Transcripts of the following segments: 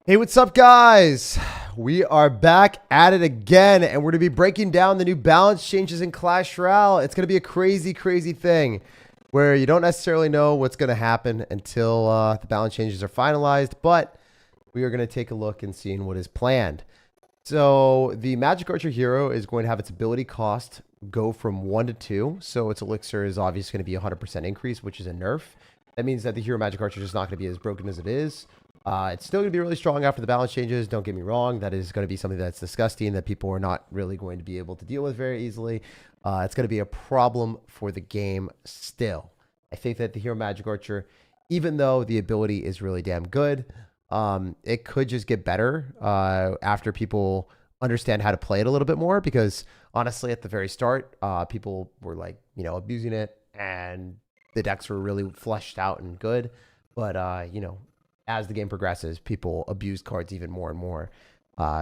Hey, what's up, guys? We are back at it again, and we're going to be breaking down the new balance changes in Clash Royale. It's going to be a crazy, crazy thing where you don't necessarily know what's going to happen until the balance changes are finalized, but we are going to take a look and see what is planned. So the Magic Archer hero is going to have its ability cost go from 1 to 2, so its elixir is obviously going to be a 100% increase, which is a nerf. That means that the hero Magic Archer is not going to be as broken as it is. It's still going to be really strong after the balance changes. Don't get me wrong. That is going to be something that's disgusting that people are not really going to be able to deal with very easily. It's going to be a problem for the game still. I think that the hero Magic Archer, even though the ability is really damn good, it could just get better after people understand how to play it a little bit more. Because honestly, at the very start, people were like, abusing it, and the decks were really fleshed out and good. But, as the game progresses, people abuse cards even more and more.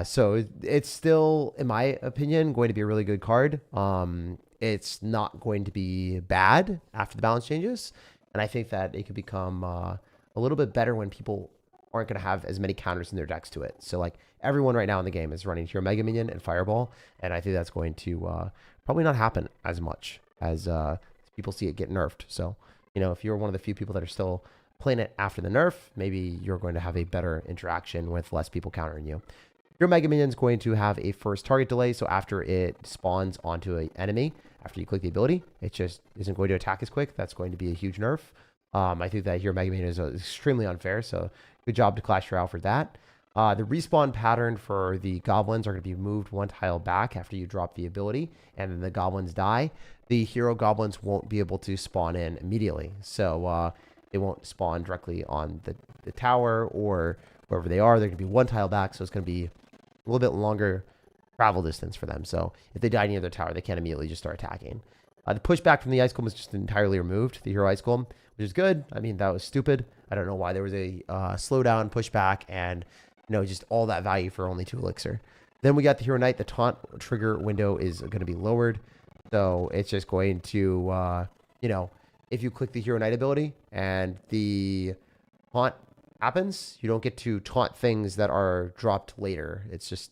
So it's still, in my opinion, going to be a really good card. It's not going to be bad after the balance changes. And I think that it could become a little bit better when people aren't going to have as many counters in their decks to it. So like everyone right now in the game is running Hero Mega Minion and Fireball. And I think that's going to probably not happen as much as people see it get nerfed. So, if you're one of the few people that are still playing it after the nerf, maybe you're going to have a better interaction with less people countering you. Your Mega Minion is going to have a first target delay, so after it spawns onto an enemy, after you click the ability, it just isn't going to attack as quick. That's going to be a huge nerf. I think that your Mega Minion is extremely unfair, so good job to Clash Royale for that. The respawn pattern for the goblins are going to be moved one tile back after you drop the ability, and then the goblins die. The hero goblins won't be able to spawn in immediately, so they won't spawn directly on the tower or wherever they are. They're going to be one tile back, so it's going to be a little bit longer travel distance for them. So if they die near their tower, they can't immediately just start attacking. The pushback from the Ice Golem is just entirely removed, the hero Ice Golem, which is good. I mean, that was stupid. I don't know why there was a slowdown, pushback, and just all that value for only 2 elixir. Then we got the Hero Knight. The taunt trigger window is going to be lowered. So it's just going to, if you click the Hero Knight ability and the taunt happens, you don't get to taunt things that are dropped later. It's just,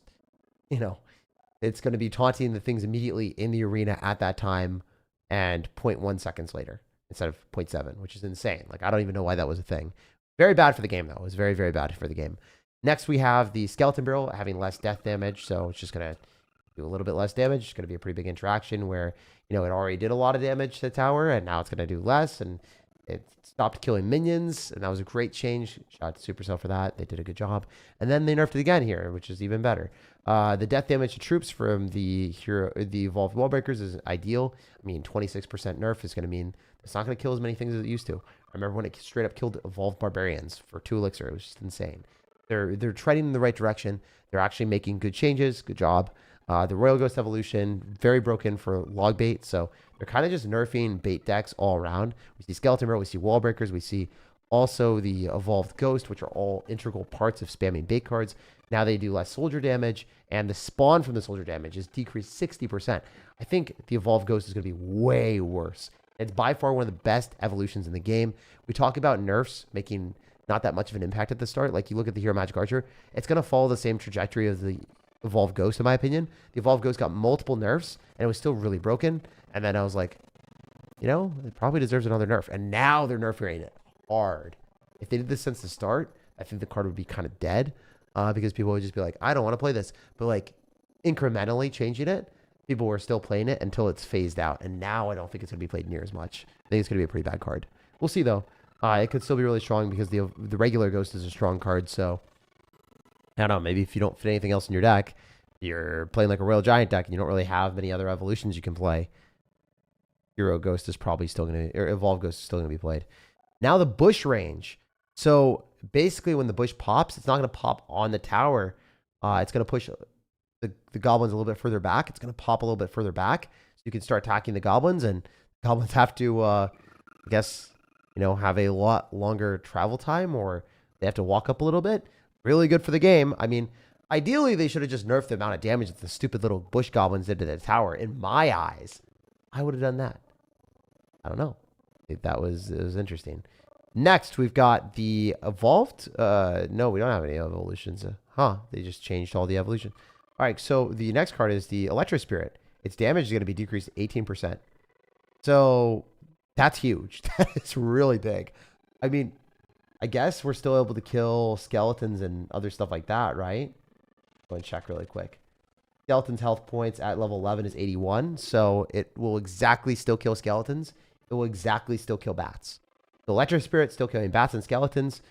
it's going to be taunting the things immediately in the arena at that time and 0.1 seconds later instead of 0.7, which is insane. Like, I don't even know why that was a thing. Very bad for the game, though. It was very, very bad for the game. Next, we have the Skeleton Barrel having less death damage, so it's just going to do a little bit less damage. It's going to be a pretty big interaction where, it already did a lot of damage to the tower, and now it's going to do less, and it stopped killing minions, and that was a great change. Shout out to Supercell for that. They did a good job. And then they nerfed it again here, which is even better. The death damage to troops from the evolved wall breakers is ideal. I mean, 26% nerf is going to mean it's not going to kill as many things as it used to. I remember when it straight up killed evolved barbarians for 2 elixir. It was just insane. They're treading in the right direction. They're actually making good changes. Good job. The Royal Ghost evolution, very broken for log bait. So they're kind of just nerfing bait decks all around. We see Skeleton Barrel, we see Wall Breakers, we see also the Evolved Ghost, which are all integral parts of spamming bait cards. Now they do less soldier damage, and the spawn from the soldier damage is decreased 60%. I think the Evolved Ghost is going to be way worse. It's by far one of the best evolutions in the game. We talk about nerfs making not that much of an impact at the start. Like, you look at the Hero Magic Archer, it's going to follow the same trajectory of the Evolved Ghost, in my opinion. The Evolved Ghost got multiple nerfs, and it was still really broken. And then I was like, it probably deserves another nerf. And now they're nerfing it hard. If they did this since the start, I think the card would be kind of dead, because people would just be like, I don't want to play this. But like incrementally changing it, people were still playing it until it's phased out. And now I don't think it's going to be played near as much. I think it's going to be a pretty bad card. We'll see, though. It could still be really strong because the regular Ghost is a strong card, so I don't know, maybe if you don't fit anything else in your deck, you're playing like a Royal Giant deck and you don't really have many other evolutions you can play, Hero Ghost is probably still going to, or Evolved Ghost is still going to be played. Now the bush range. So basically when the bush pops, it's not going to pop on the tower. It's going to push the goblins a little bit further back. It's going to pop a little bit further back. So you can start attacking the goblins, and goblins have to, I guess, have a lot longer travel time, or they have to walk up a little bit. Really good for the game. I mean, ideally, they should have just nerfed the amount of damage that the stupid little bush goblins did to the tower. In my eyes, I would have done that. I don't know. It was interesting. Next, we've got the evolved. No, we don't have any evolutions. They just changed all the evolution. All right, so the next card is the Electro Spirit. Its damage is going to be decreased 18%. So that's huge. That's really big. I mean, I guess we're still able to kill skeletons and other stuff like that, right? Go and check really quick. Skeleton's health points at level 11 is 81, so it will exactly still kill skeletons. It will exactly still kill bats. The Electro Spirit still killing bats and skeletons.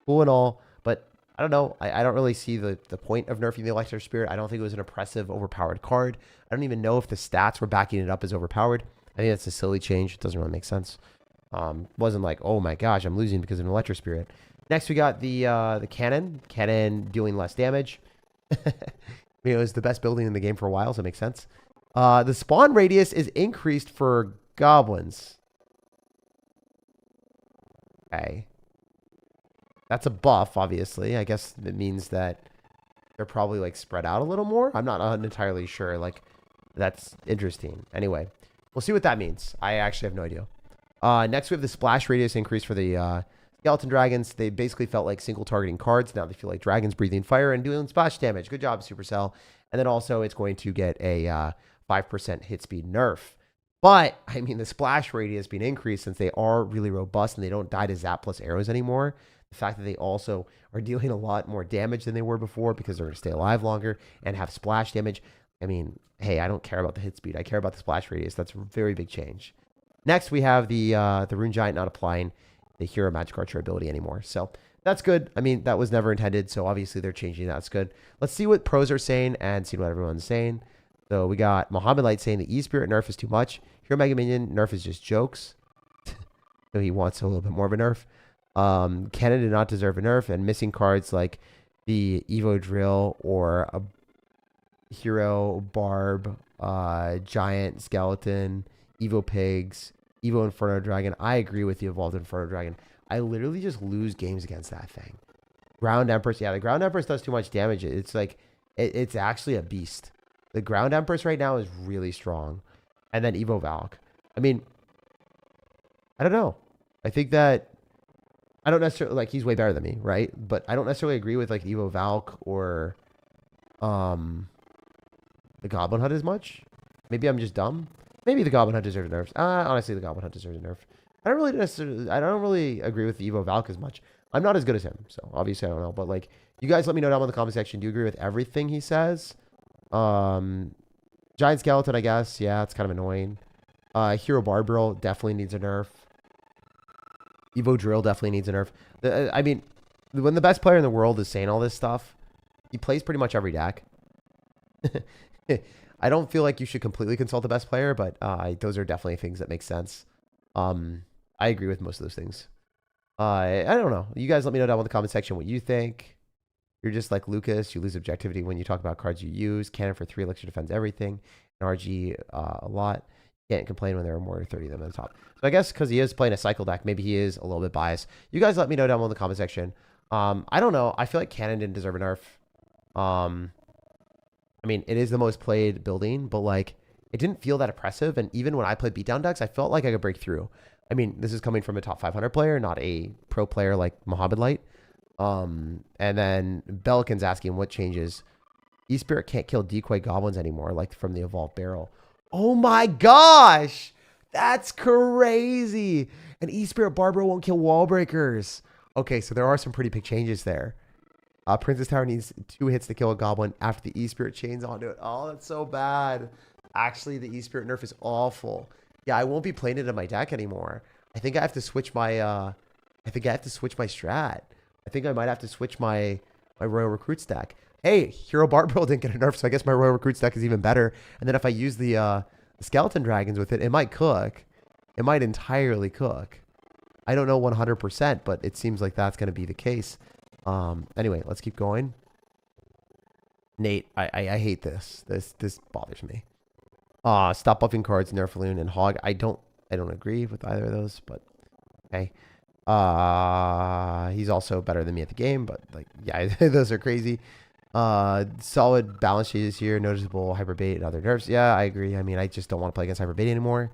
Cool and all, but I don't know. I don't really see the point of nerfing the Electro Spirit. I don't think it was an oppressive, overpowered card. I don't even know if the stats were backing it up as overpowered. I think that's a silly change. It doesn't really make sense. Wasn't like, oh my gosh, I'm losing because of an Electro Spirit. Next, we got the cannon. Cannon doing less damage. You know, it's the best building in the game for a while, so it makes sense. The spawn radius is increased for goblins. Okay. That's a buff, obviously. I guess it means that they're probably like spread out a little more. I'm not entirely sure. Like, that's interesting. Anyway, we'll see what that means. I actually have no idea. Next, we have the splash radius increase for the skeleton dragons. They basically felt like single targeting cards. Now they feel like dragons breathing fire and doing splash damage. Good job, Supercell. And then also it's going to get a 5% hit speed nerf. But, I mean, the splash radius being increased since they are really robust and they don't die to zap plus arrows anymore. The fact that they also are dealing a lot more damage than they were before because they're going to stay alive longer and have splash damage. I mean, hey, I don't care about the hit speed. I care about the splash radius. That's a very big change. Next, we have the Rune Giant not applying the Hero Magic Archer ability anymore. So that's good. I mean, that was never intended. So obviously they're changing. That's good. Let's see what pros are saying and see what everyone's saying. So we got Mohammed Light saying the E-Spirit nerf is too much. Hero Mega Minion nerf is just jokes. So he wants a little bit more of a nerf. Cannon did not deserve a nerf, and missing cards like the Evo Drill or a Hero Barb, Giant Skeleton, Evo Pigs, Evo Inferno Dragon. I agree with the Evolved Inferno Dragon. I literally just lose games against that thing. Ground Empress. Yeah, the Ground Empress does too much damage. It's like, it's actually a beast. The Ground Empress right now is really strong. And then Evo Valk. I mean, I don't know. I think that I don't necessarily, like, he's way better than me, right? But I don't necessarily agree with, like, Evo Valk or the Goblin Hunt as much. Maybe I'm just dumb. Maybe the Goblin Hunt deserves nerfs. Honestly, the Goblin Hunt deserves a nerf. I don't really agree with the Evo Valk as much. I'm not as good as him, so obviously I don't know. But, like, you guys let me know down in the comment section. Do you agree with everything he says? Giant Skeleton, I guess. Yeah, it's kind of annoying. Hero Barbarial definitely needs a nerf. Evo Drill definitely needs a nerf. I mean, when the best player in the world is saying all this stuff, he plays pretty much every deck. I don't feel like you should completely consult the best player, but those are definitely things that make sense. I agree with most of those things. I don't know. You guys let me know down in the comment section what you think. You're just like Lucas. You lose objectivity when you talk about cards you use. Cannon for 3 elixir defends everything. And RG a lot. Can't complain when there are more than 30 of them at the top. So I guess because he is playing a cycle deck, maybe he is a little bit biased. You guys let me know down in the comment section. I don't know. I feel like Cannon didn't deserve a nerf. I mean, it is the most played building, but like it didn't feel that oppressive. And even when I played beatdown decks, I felt like I could break through. I mean, this is coming from a top 500 player, not a pro player like Mohammed Light. And then Belican's asking what changes. E-Spirit can't kill decoy goblins anymore, like from the Evolved Barrel. Oh my gosh! That's crazy! An E-Spirit Barbaro won't kill wall breakers. Okay, so there are some pretty big changes there. Princess Tower needs 2 hits to kill a goblin after the E-Spirit chains onto it. Oh, that's so bad. Actually, the E-Spirit nerf is awful. Yeah, I won't be playing it in my deck anymore. I think I have to switch my strat. I think I might have to switch my Royal Recruits deck. Hey, Hero Barbarial didn't get a nerf, so I guess my Royal Recruits deck is even better. And then if I use the Skeleton Dragons with it, it might cook. It might entirely cook. I don't know 100%, but it seems like that's going to be the case. Anyway, let's keep going. Nate, I hate this. This bothers me. Stop buffing cards, Nerf Loon, and Hog. I don't agree with either of those, but okay. He's also better than me at the game, but like, yeah, those are crazy. Solid balance sheet here, noticeable hyper bait and other nerfs. Yeah, I agree. I mean, I just don't want to play against hyper bait anymore.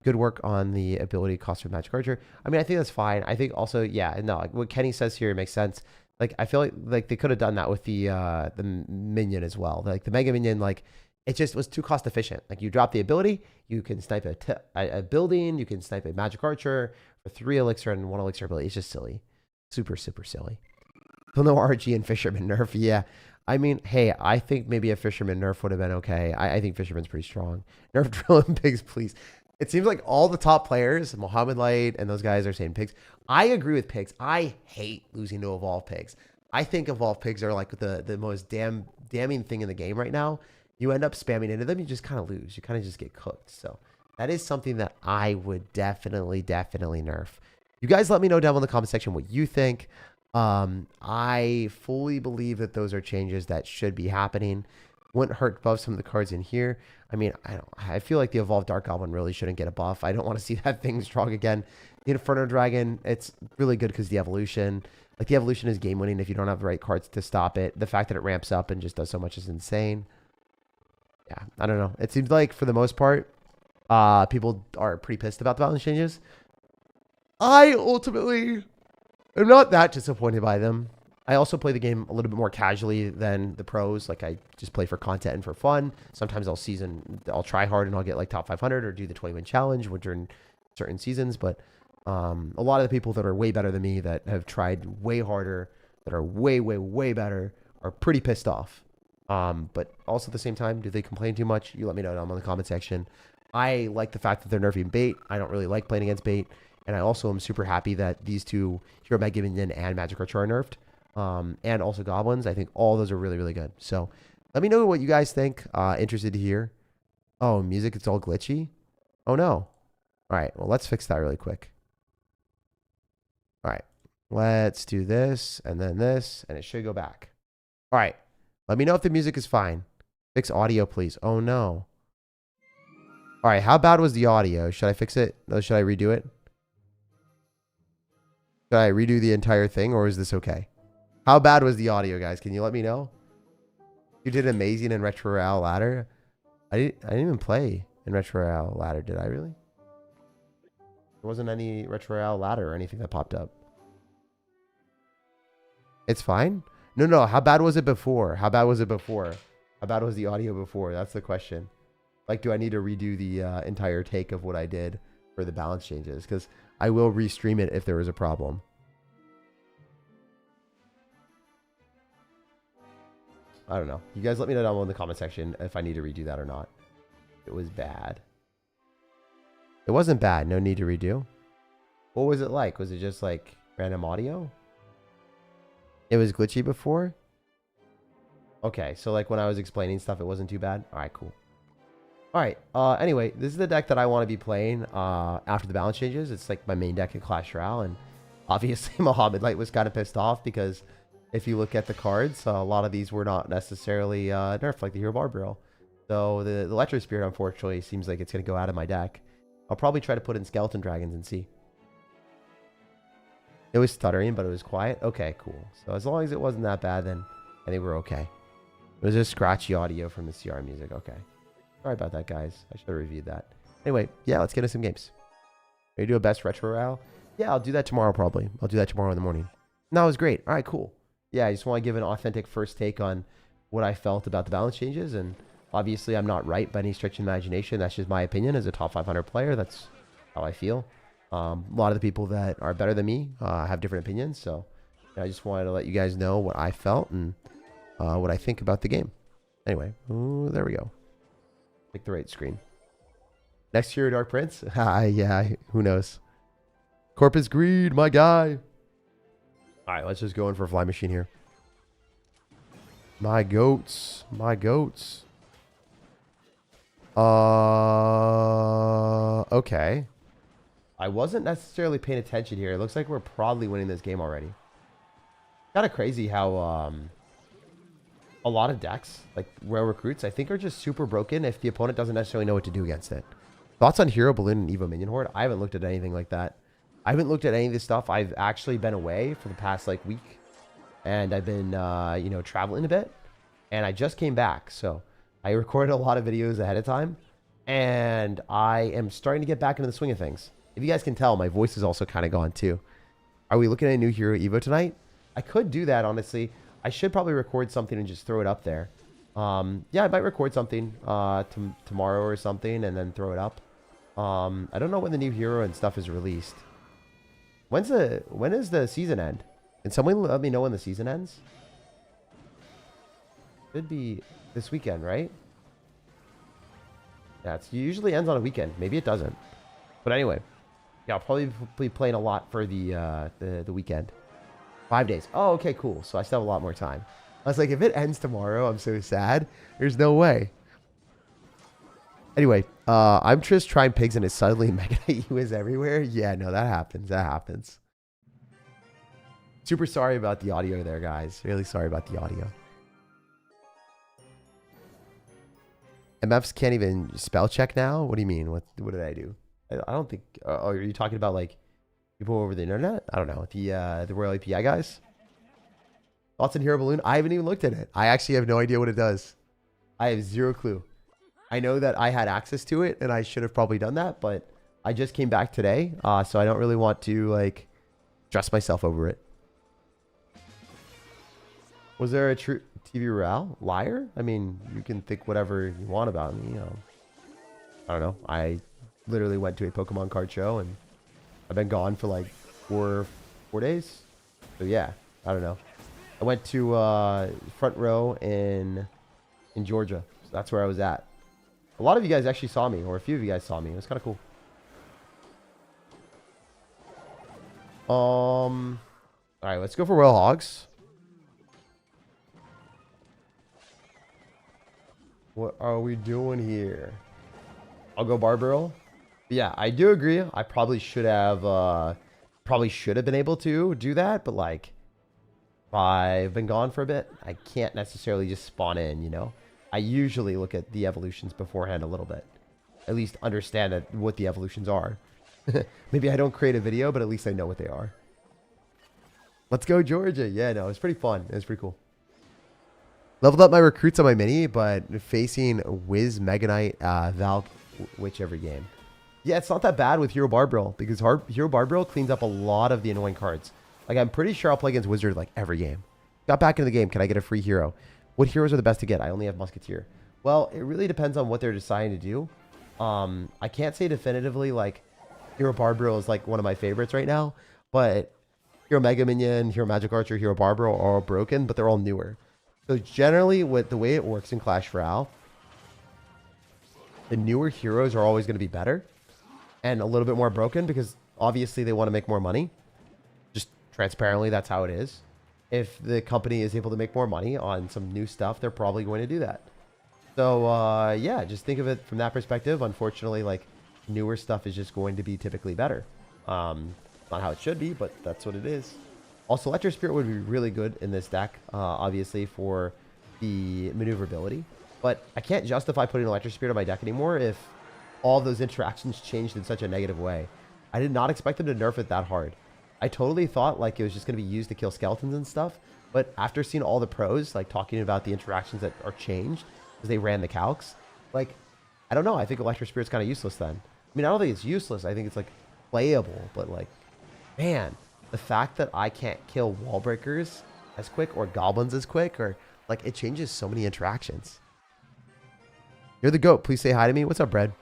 Good work on the ability cost of Magic Archer. I mean, I think that's fine. I think also, yeah, no, like what Kenny says here makes sense. Like, I feel like they could have done that with the minion as well. Like the Mega Minion, like it just was too cost efficient. Like you drop the ability, you can snipe a building, you can snipe a Magic Archer for 3 elixir and 1 elixir ability. It's just silly. Super, super silly. Still no RG and Fisherman nerf. Yeah. I mean, hey, I think maybe a Fisherman nerf would have been okay. I think Fisherman's pretty strong. Nerf Drill and Pigs, please. It seems like all the top players, Mohammed Light and those guys, are saying Pigs. I agree with Pigs. I hate losing to Evolve Pigs. I think Evolve Pigs are like the most damning thing in the game right now. You end up spamming into them, you just kind of lose. You kind of just get cooked. So that is something that I would definitely nerf. You guys let me know down in the comment section what you think. I fully believe that those are changes that should be happening. Wouldn't hurt to buff some of the cards in here. I mean, I feel like the Evolved Dark Goblin really shouldn't get a buff. I don't want to see that thing strong again. The Inferno Dragon, it's really good because the evolution. Like, the evolution is game winning if you don't have the right cards to stop it. The fact that it ramps up and just does so much is insane. Yeah, I don't know. It seems like, for the most part, people are pretty pissed about the balance changes. I ultimately am not that disappointed by them. I also play the game a little bit more casually than the pros. Like, I just play for content and for fun. Sometimes I'll try hard and I'll get like top 500 or do the 20-win challenge during certain seasons. But a lot of the people that are way better than me, that have tried way harder, that are way better, are pretty pissed off. But also at the same time, do they complain too much? You let me know down in the comment section. I like the fact that they're nerfing bait. I don't really like playing against bait. And I also am super happy that these two, Hero Mega Minion and Magic Archer, are nerfed. And also Goblins. I think all those are really good. So let me know what you guys think. Interested to hear. Oh, music, it's all glitchy. Oh no. All right. Well, let's fix that really quick. All right. Let's do this and then this, and it should go back. All right. Let me know if the music is fine. Fix audio, please. Oh no. All right. How bad was the audio? Should I fix it? Or should I redo it? Should I redo the entire thing, or is this okay? How bad was the audio, guys? Can you let me know? You did amazing in Retro Royale ladder. I didn't even play in Retro Royale ladder, did I really? There wasn't any Retro Royale ladder or anything that popped up. It's fine? No. How bad was it before? How bad was it before? How bad was the audio before? That's the question. Like, do I need to redo the entire take of what I did for the balance changes? Because I will restream it if there is a problem. I don't know. You guys let me know down in the comment section if I need to redo that or not. It was bad. It wasn't bad. No need to redo. What was it like? Was it just like random audio? It was glitchy before? Okay, so like when I was explaining stuff, it wasn't too bad? Alright, cool. Alright, anyway, this is the deck that I want to be playing after the balance changes. It's like my main deck in Clash Royale, and obviously Mohammed Light was kind of pissed off because if you look at the cards, a lot of these were not necessarily nerfed, like the Hero Barbarrel. So the Electro Spirit, unfortunately, seems like it's going to go out of my deck. I'll probably try to put in Skeleton Dragons and see. It was stuttering, but it was quiet. Okay, cool. So as long as it wasn't that bad, then I think we're okay. It was just scratchy audio from the CR music. Okay. Sorry about that, guys. I should have reviewed that. Anyway, yeah, let's get into some games. Are you do a best Retro Royale? Yeah, I'll do that tomorrow probably. I'll do that tomorrow in the morning. And that was great. All right, cool. Yeah, I just want to give an authentic first take on what I felt about the balance changes. And obviously, I'm not right by any stretch of imagination. That's just my opinion as a top 500 player. That's how I feel. A lot of the people that are better than me have different opinions. So I just wanted to let you guys know what I felt and what I think about the game. Anyway, ooh, there we go. Pick the right screen. Next Hero Dark Prince? Yeah, who knows? Corpus Greed, my guy. All right, let's just go in for a Fly Machine here. My goats. My goats. Okay. I wasn't necessarily paying attention here. It looks like we're probably winning this game already. Kind of crazy how a lot of decks, like Royal Recruits, I think are just super broken if the opponent doesn't necessarily know what to do against it. Thoughts on Hero Balloon and Evo Minion Horde? I haven't looked at anything like that. I haven't looked at any of this stuff. I've actually been away for the past like week, and I've been you know, traveling a bit, and I just came back, so I recorded a lot of videos ahead of time, And I am starting to get back into the swing of things. If you guys can tell, my voice is also kind of gone too. Are we looking at a new Hero Evo tonight? I could do that, honestly. I should probably record something and just throw it up there. Yeah, I might record something tomorrow or something and then throw it up. I don't know when the new hero and stuff is released. When is the season end? Can someone let me know when the season ends? Should be this weekend, right? Yeah, it usually ends on a weekend. Maybe it doesn't. But anyway, yeah, I'll probably be playing a lot for the weekend. 5 days. Oh, okay, cool. So I still have a lot more time. I was like, if it ends tomorrow, I'm so sad. There's no way. Anyway, I'm just trying pigs and it's suddenly Mega EU is everywhere. Yeah, no, that happens. That happens. Super sorry about the audio there, guys. Really sorry about the audio. MFs can't even spell check now? What do you mean? What did I do? I don't think... Oh, are you talking about, like, people over the internet? I don't know. The Royal API guys? Thoughts on Hero Balloon? I haven't even looked at it. I actually have no idea what it does. I have zero clue. I know that I had access to it, and I should have probably done that, but I just came back today, so I don't really want to, like, stress myself over it. Was there a true TV Royale? Liar? I mean, you can think whatever you want about me, you know. I don't know. I literally went to a Pokemon card show, and I've been gone for, like, four days. So, yeah. I don't know. I went to front row in Georgia. So that's where I was at. A lot of you guys actually saw me, or a few of you guys saw me. It was kind of cool. All right, let's go for Royal Hogs. What are we doing here? I'll go Barbaro. Yeah, I do agree. I probably should have been able to do that, but like, I've been gone for a bit. I can't necessarily just spawn in, you know. I usually look at the evolutions beforehand a little bit. At least understand what the evolutions are. Maybe I don't create a video, but at least I know what they are. Let's go, Georgia. Yeah, no, it was pretty fun. It was pretty cool. Leveled up my recruits on my mini, but facing Wiz, Mega Knight, Valk, whichever game. Yeah, it's not that bad with Hero Barbarial, because Hero Barbarial cleans up a lot of the annoying cards. Like, I'm pretty sure I'll play against Wizard like every game. Got back into the game. Can I get a free hero? What heroes are the best to get? I only have Musketeer. Well, it really depends on what they're deciding to do. I can't say definitively, like, Hero Barbarial is, like, one of my favorites right now. But Hero Mega Minion, Hero Magic Archer, Hero Barbarial are all broken, but they're all newer. So, generally, with the way it works in Clash Royale, the newer heroes are always going to be better. And a little bit more broken, because, obviously, they want to make more money. Just transparently, that's how it is. If the company is able to make more money on some new stuff, they're probably going to do that. So, yeah, just think of it from that perspective. Unfortunately, like, newer stuff is just going to be typically better. Not how it should be, but that's what it is. Also, Electro Spirit would be really good in this deck, obviously, for the maneuverability. But I can't justify putting Electro Spirit on my deck anymore if all those interactions changed in such a negative way. I did not expect them to nerf it that hard. I totally thought like it was just going to be used to kill skeletons and stuff. But after seeing all the pros, like talking about the interactions that are changed because they ran the calcs, like, I don't know. I think Electro Spirit's kind of useless then. I mean, I don't think it's useless. I think it's like playable, but like, man, the fact that I can't kill wall breakers as quick or goblins as quick, or like, it changes so many interactions. You're the GOAT. Please say hi to me. What's up, Brad?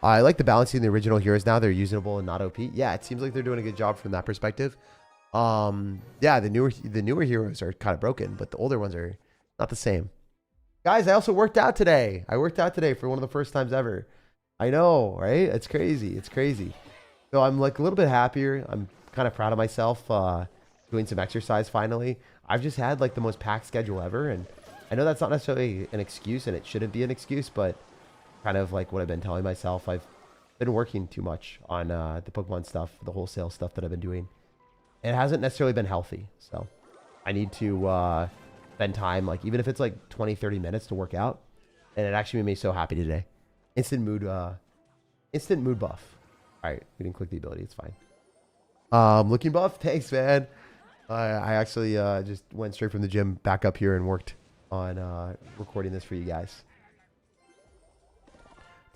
I like the balancing the original heroes now. They're usable and not OP. Yeah, it seems like they're doing a good job from that perspective. Yeah, the newer heroes are kind of broken, but the older ones are not the same. Guys, I also worked out today. I worked out today for one of the first times ever. I know, right? It's crazy. It's crazy. So I'm like a little bit happier. I'm kind of proud of myself doing some exercise finally. I've just had like the most packed schedule ever, and I know that's not necessarily an excuse, and it shouldn't be an excuse, but kind of like what I've been telling myself. I've been working too much on the Pokemon stuff, the wholesale stuff that I've been doing. It hasn't necessarily been healthy, so I need to spend time, like even if it's like 20-30 minutes to work out, and it actually made me so happy today. Instant mood buff. All right, we didn't click the ability. It's fine. Looking buff. Thanks, man. I actually just went straight from the gym back up here and worked on recording this for you guys.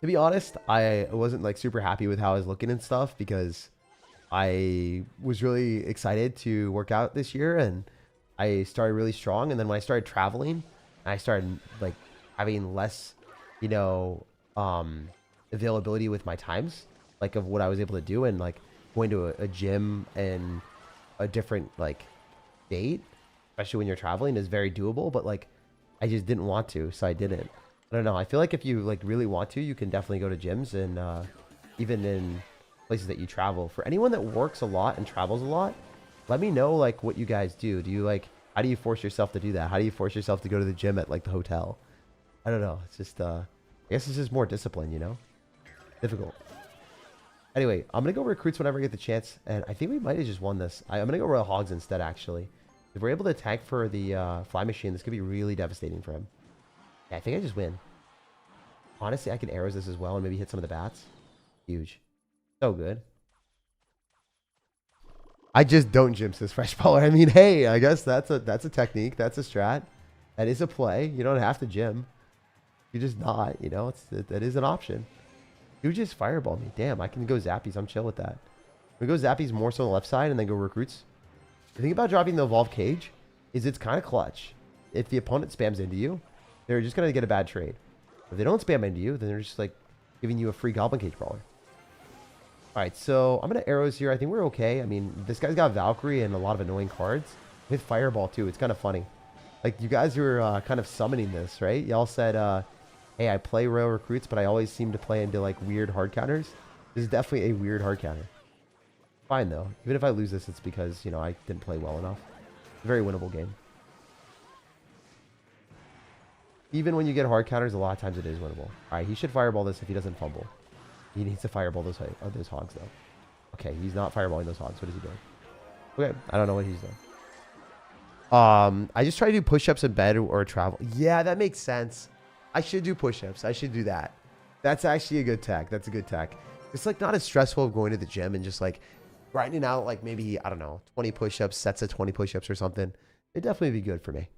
To be honest, I wasn't like super happy with how I was looking and stuff because I was really excited to work out this year and I started really strong. And then when I started traveling, I started like having less, you know, availability with my times, like of what I was able to do, and like going to a gym and a different like date, especially when you're traveling, is very doable. But like, I just didn't want to, so I didn't. I don't know. I feel like if you like really want to, you can definitely go to gyms and even in places that you travel. For anyone that works a lot and travels a lot, let me know like what you guys do. Do you like, how do you force yourself to do that? How do you force yourself to go to the gym at like the hotel? I don't know. It's just I guess it's just more discipline, you know? Difficult. Anyway, I'm gonna go recruits whenever I get the chance, and I think we might have just won this. I'm gonna go Royal Hogs instead, actually. If we're able to tank for the fly machine, this could be really devastating for him. Yeah, I think I just win. Honestly, I can arrows this as well and maybe hit some of the bats. Huge. So good. I just don't gym this fresh baller. I mean, hey, I guess that's a technique. That's a strat. That is a play. You don't have to gym. You're just not, you know, that is an option. You just fireball me. Damn, I can go zappies. I'm chill with that. We go zappies more so on the left side and then go recruits. The thing about dropping the evolved cage is it's kind of clutch. If the opponent spams into you, they're just going to get a bad trade. If they don't spam into you, then they're just like giving you a free goblin cage brawler. All right, so I'm going to arrows here. I think we're okay. I mean, this guy's got Valkyrie and a lot of annoying cards. With Fireball, too. It's kind of funny. Like, you guys were kind of summoning this, right? Y'all said, hey, I play Royal Recruits, but I always seem to play into, like, weird hard counters. This is definitely a weird hard counter. Fine, though. Even if I lose this, it's because, you know, I didn't play well enough. A very winnable game. Even when you get hard counters, a lot of times it is winnable. All right, he should fireball this if he doesn't fumble. He needs to fireball those hogs, though. Okay, he's not fireballing those hogs. What is he doing? Okay, I don't know what he's doing. I just try to do push-ups in bed or travel. Yeah, that makes sense. I should do push-ups. I should do that. That's actually a good tech. That's a good tech. It's like not as stressful of going to the gym and just like grinding out like maybe, I don't know, 20 push-ups, sets of 20 push-ups or something. It'd definitely be good for me.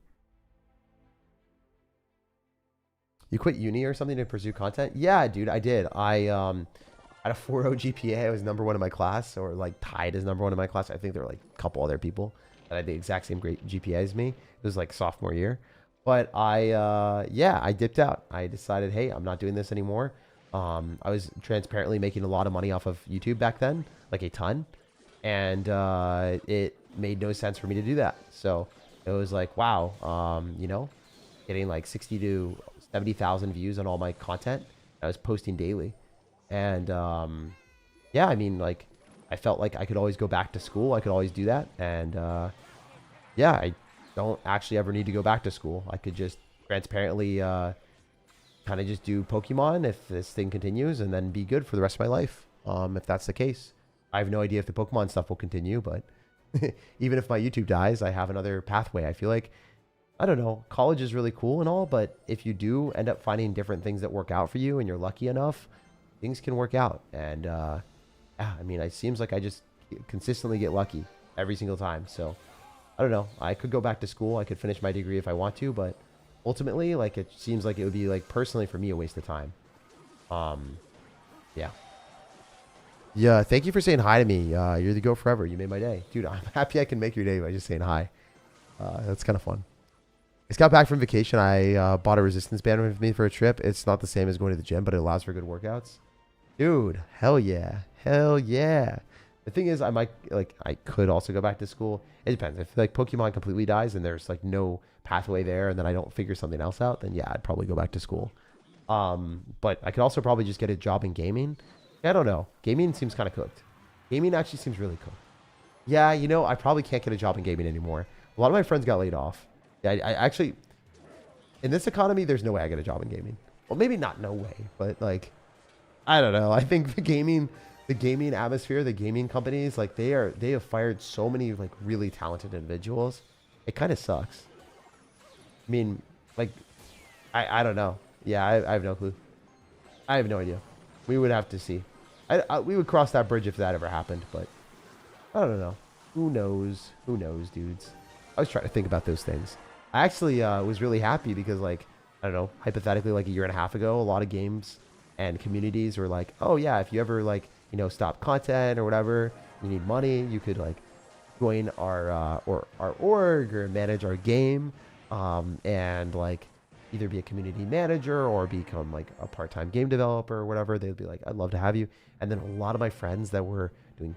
You quit uni or something to pursue content? Yeah, dude, I did. I had a 4.0 GPA. I was #1 in my class, or like tied as #1 in my class. I think there were like a couple other people that had the exact same great GPA as me. It was like sophomore year. But yeah, I dipped out. I decided, hey, I'm not doing this anymore. I was transparently making a lot of money off of YouTube back then, like a ton. And it made no sense for me to do that. So it was like, wow, you know, getting like 60 to 70,000 views on all my content. I was posting daily. And yeah, I mean, like, I felt like I could always go back to school. I could always do that. And yeah, I don't actually ever need to go back to school. I could just transparently kind of just do Pokemon if this thing continues and then be good for the rest of my life. If that's the case. I have no idea if the Pokemon stuff will continue, but even if my YouTube dies, I have another pathway. I feel like, I don't know, college is really cool and all, but if you do end up finding different things that work out for you and you're lucky enough, things can work out. And yeah, I mean, it seems like I just consistently get lucky every single time. So I don't know. I could go back to school. I could finish my degree if I want to, but ultimately, like, it seems like it would be like personally for me a waste of time. Yeah. Yeah, thank you for saying hi to me. You're the go forever. You made my day. Dude, I'm happy I can make your day by just saying hi. That's kind of fun. I just got back from vacation. I bought a resistance band with me for a trip. It's not the same as going to the gym, but it allows for good workouts. Dude, hell yeah. Hell yeah. The thing is, I could also go back to school. It depends. If like Pokemon completely dies and there's like no pathway there and then I don't figure something else out, then yeah, I'd probably go back to school. But I could also probably just get a job in gaming. I don't know. Gaming seems kind of cooked. Gaming actually seems really cooked. Yeah, you know, I probably can't get a job in gaming anymore. A lot of my friends got laid off. Yeah, I actually, in this economy, there's no way I get a job in gaming. Well, maybe not no way, but like, I don't know. I think the gaming atmosphere, the gaming companies, like they have fired so many like really talented individuals. It kind of sucks. I mean, like, I don't know. Yeah, I have no clue. I have no idea. We would have to see. We would cross that bridge if that ever happened, but I don't know. Who knows? Who knows, dudes? I was trying to think about those things. I actually was really happy because, like, I don't know, hypothetically, like a year and a half ago, a lot of games and communities were like, oh yeah, if you ever like, you know, stop content or whatever, you need money, you could like join our or our org or manage our game, and like either be a community manager or become like a part-time game developer or whatever. They'd be like, I'd love to have you. And then a lot of my friends that were doing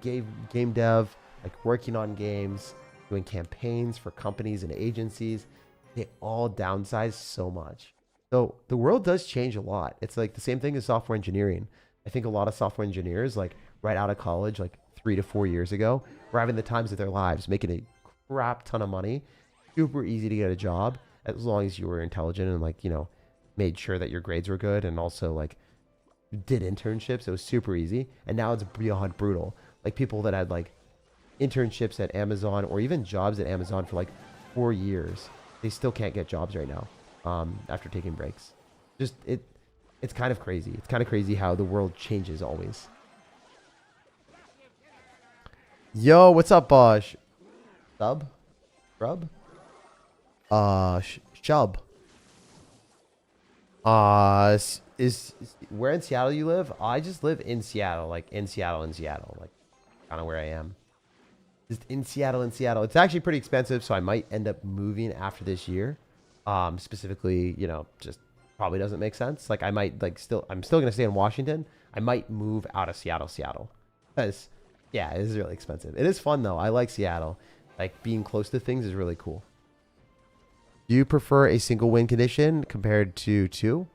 game dev, like working on games, doing campaigns for companies and agencies, they all downsized so much. So the world does change a lot. It's like the same thing as software engineering. I think a lot of software engineers, like right out of college, like 3 to 4 years ago, were having the times of their lives, making a crap ton of money, super easy to get a job as long as you were intelligent and like, you know, made sure that your grades were good and also like did internships. It was super easy. And now it's beyond brutal. Like people that had like internships at Amazon or even jobs at Amazon for like 4 years, they still can't get jobs right now, after taking breaks. Just it's kind of crazy. It's kind of crazy how the world changes always. Yo, what's up, Shub? Shub? Shub. Is where in Seattle you live? I just live in Seattle, like in Seattle, like kind of where I am. Just in Seattle, It's actually pretty expensive, so I might end up moving after this year. Specifically, you know, just probably doesn't make sense. Like I might like I'm still gonna stay in Washington. I might move out of Seattle, because yeah, it is really expensive. It is fun though. I like Seattle. Like being close to things is really cool. Do you prefer a single win condition compared to two?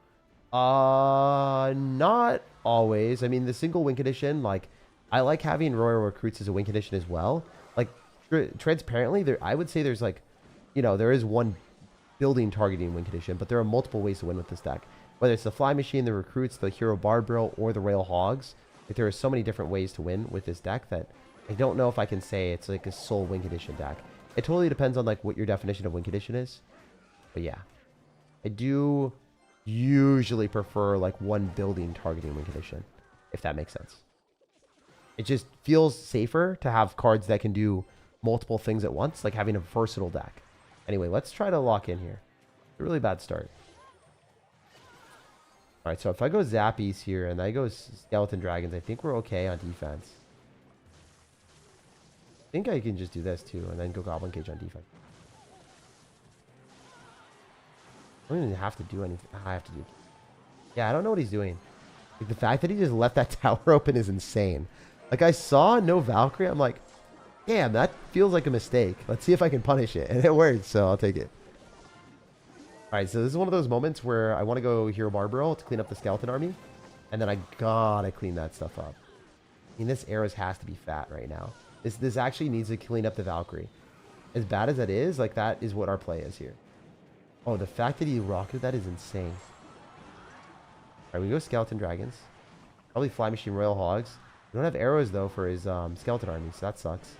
Not always. I mean, the single win condition, like I like having Royal Recruits as a win condition as well. Like transparently, I would say there's like, you know, there is one building targeting win condition, but there are multiple ways to win with this deck. Whether it's the Fly Machine, the Recruits, the Hero Barbarill, or the Royal Hogs, like there are so many different ways to win with this deck that I don't know if I can say it's like a sole win condition deck. It totally depends on like what your definition of win condition is. But yeah, I do usually prefer like one building targeting win condition, if that makes sense. It just feels safer to have cards that can do multiple things at once, like having a versatile deck. Anyway, let's try to lock in here. A really bad start. All right, so if I go Zappies here and I go Skeleton Dragons, I think we're okay on defense. I think I can just do this too and then go Goblin Cage on defense. I don't even have to do anything. I have to do. Yeah, I don't know what he's doing. Like, the fact that he just left that tower open is insane. Like, I saw no Valkyrie. I'm like, damn, that feels like a mistake. Let's see if I can punish it. And it worked, so I'll take it. All right, so this is one of those moments where I want to go Hero Barbarill to clean up the Skeleton Army. And then I gotta clean that stuff up. I mean, this Arrows has to be fat right now. This actually needs to clean up the Valkyrie. As bad as that is, like, that is what our play is here. Oh, the fact that he rocketed that is insane. All right, we go Skeleton Dragons. Probably Fly Machine Royal Hogs. We don't have arrows, though, for his Skeleton Army, so that sucks.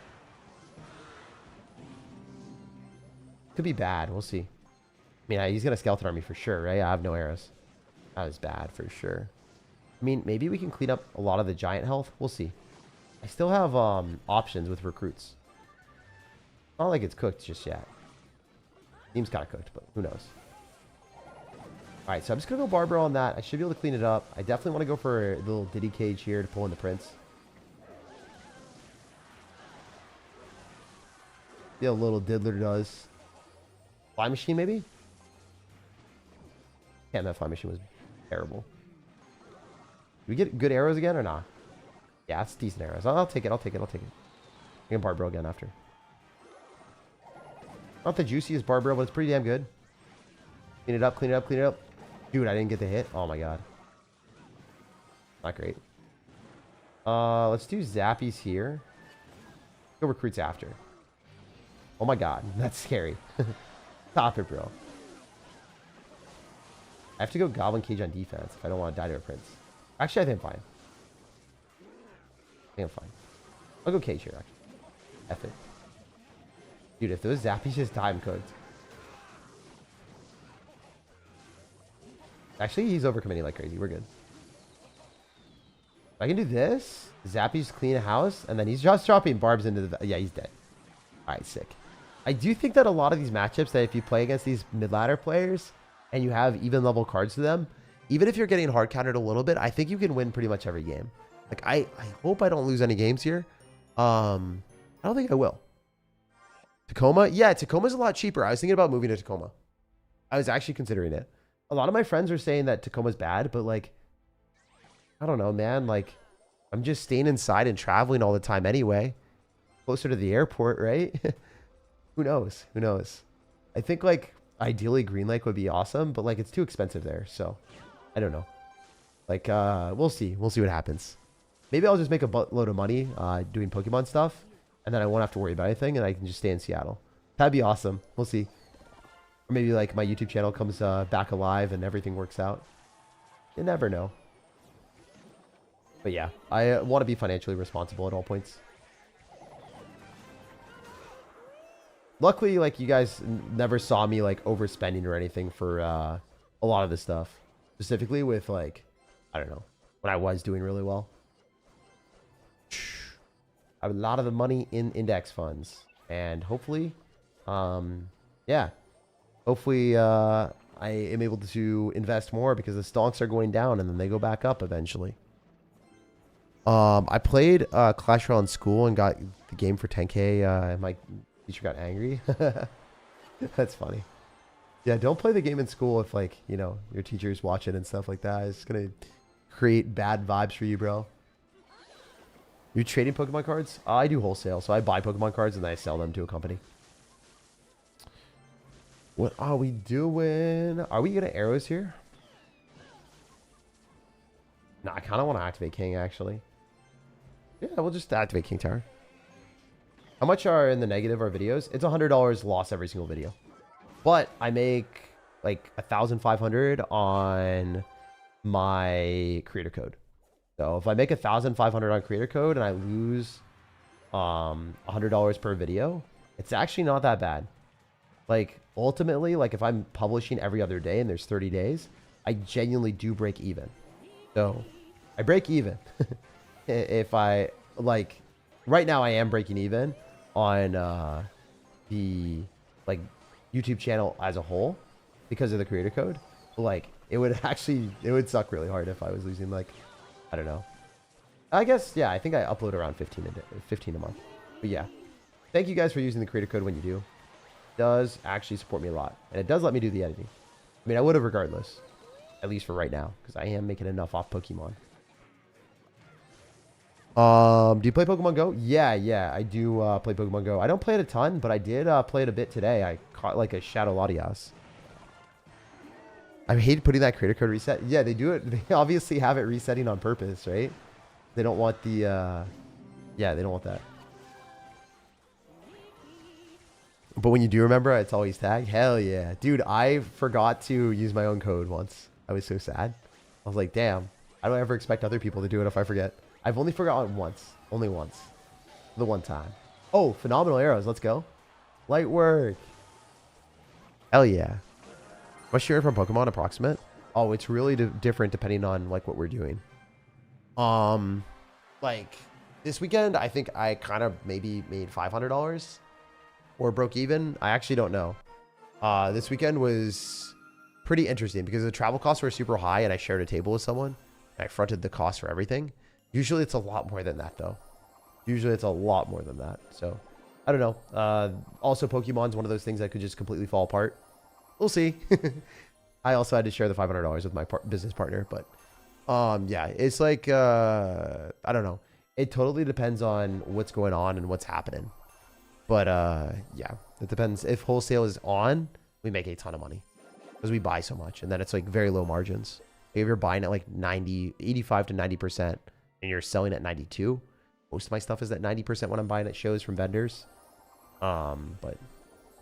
Could be bad. We'll see. I mean, he's going to Skeleton Army for sure, right? I have no arrows. That was bad for sure. I mean, maybe we can clean up a lot of the giant health. We'll see. I still have options with Recruits. Not like it's cooked just yet. Seems kind of cooked, but who knows. Alright, so I'm just going to go Barbarill on that. I should be able to clean it up. I definitely want to go for a little Diddy Cage here to pull in the Prince. See how little Diddler does. Fly Machine, maybe? Damn, that Fly Machine was terrible. Do we get good arrows again or not? Yeah, it's decent arrows. I'll take it. I can Barbarill again after. Not the juiciest Barbarill, but it's pretty damn good. Clean it up. Dude, I didn't get the hit. Oh my god. Not great. Let's do Zappies here. Go Recruits after. Oh my god, that's scary. Stop it, bro. I have to go Goblin Cage on defense if I don't want to die to a Prince. Actually, I think I'm fine. I'll go Cage here, actually. F it. Dude, if those Zappies just die, I'm cooked. Actually, he's overcommitting like crazy. We're good. I can do this. Zappies clean a house, and then he's just dropping barbs into the... Yeah, he's dead. All right, sick. I do think that a lot of these matchups, that if you play against these mid-ladder players, and you have even level cards to them, even if you're getting hard countered a little bit, I think you can win pretty much every game. Like, I hope I don't lose any games here. I don't think I will. Tacoma? Yeah, Tacoma's a lot cheaper. I was thinking about moving to Tacoma. I was actually considering it. A lot of my friends are saying that Tacoma's bad, but like, I don't know, man. Like, I'm just staying inside and traveling all the time anyway. Closer to the airport, right? Who knows? Who knows? I think like ideally Green Lake would be awesome, but like it's too expensive there. So I don't know. Like, we'll see. We'll see what happens. Maybe I'll just make a buttload of money doing Pokemon stuff, and then I won't have to worry about anything, and I can just stay in Seattle. That'd be awesome. We'll see. Or maybe like my YouTube channel comes back alive and everything works out. You never know. But yeah, I want to be financially responsible at all points. Luckily, like, you guys never saw me like overspending or anything for a lot of this stuff. Specifically with like, I don't know, when I was doing really well. I have a lot of the money in index funds, and hopefully, yeah, hopefully I am able to invest more because the stonks are going down and then they go back up eventually. I played Clash Royale in school and got the game for 10K. My teacher got angry. That's funny. Yeah, don't play the game in school if, like, you know, your teacher's watching and stuff like that. It's gonna create bad vibes for you, bro. You trading Pokemon cards? I do wholesale, so I buy Pokemon cards and then I sell them to a company. What are we doing? Are we gonna arrows here? No, I kind of want to activate King, actually. Yeah, we'll just activate King Tower. How much are in the negative our videos? It's $100 loss every single video. But I make like 1,500 on my creator code. So if I make 1,500 on creator code and I lose $100 per video, it's actually not that bad. Like, ultimately, like, if I'm publishing every other day and there's 30 days, I genuinely do break even. So I break even. If I, like, right now I am breaking even on the, like, YouTube channel as a whole because of the creator code. But, like, it would actually, it would suck really hard if I was losing, like, I don't know. I guess, yeah, I think I upload around 15 a month. But yeah, thank you guys for using the creator code when you do. It does actually support me a lot. And it does let me do the editing. I mean, I would have regardless. At least for right now. Because I am making enough off Pokemon. Do you play Pokemon Go? Yeah, I do play Pokemon Go. I don't play it a ton, but I did play it a bit today. I caught like a Shadow Latias. I hate putting that creator code reset. Yeah, they do it. They obviously have it resetting on purpose, right? They don't want the, yeah, they don't want that. But when you do remember, it's always tagged. Hell yeah. Dude, I forgot to use my own code once. I was so sad. I was like, damn, I don't ever expect other people to do it if I forget. I've only forgotten once. Only once. The one time. Oh, phenomenal arrows. Let's go. Light work. Hell yeah. What's your from Pokemon approximate? Oh, it's really different depending on like what we're doing. Like this weekend, I think I kind of maybe made $500 or broke even. I actually don't know. This weekend was pretty interesting because the travel costs were super high and I shared a table with someone. I fronted the cost for everything. Usually it's a lot more than that though. Usually it's a lot more than that. So I don't know. Also Pokemon's one of those things that could just completely fall apart. We'll see. I also had to share the $500 with my business partner, but yeah, it's like I don't know. It totally depends on what's going on and what's happening. But yeah, it depends. If wholesale is on, we make a ton of money because we buy so much, and then it's like very low margins. If you're buying at like 85 to 90%, and you're selling at 92, most of my stuff is at 90% when I'm buying at shows from vendors. But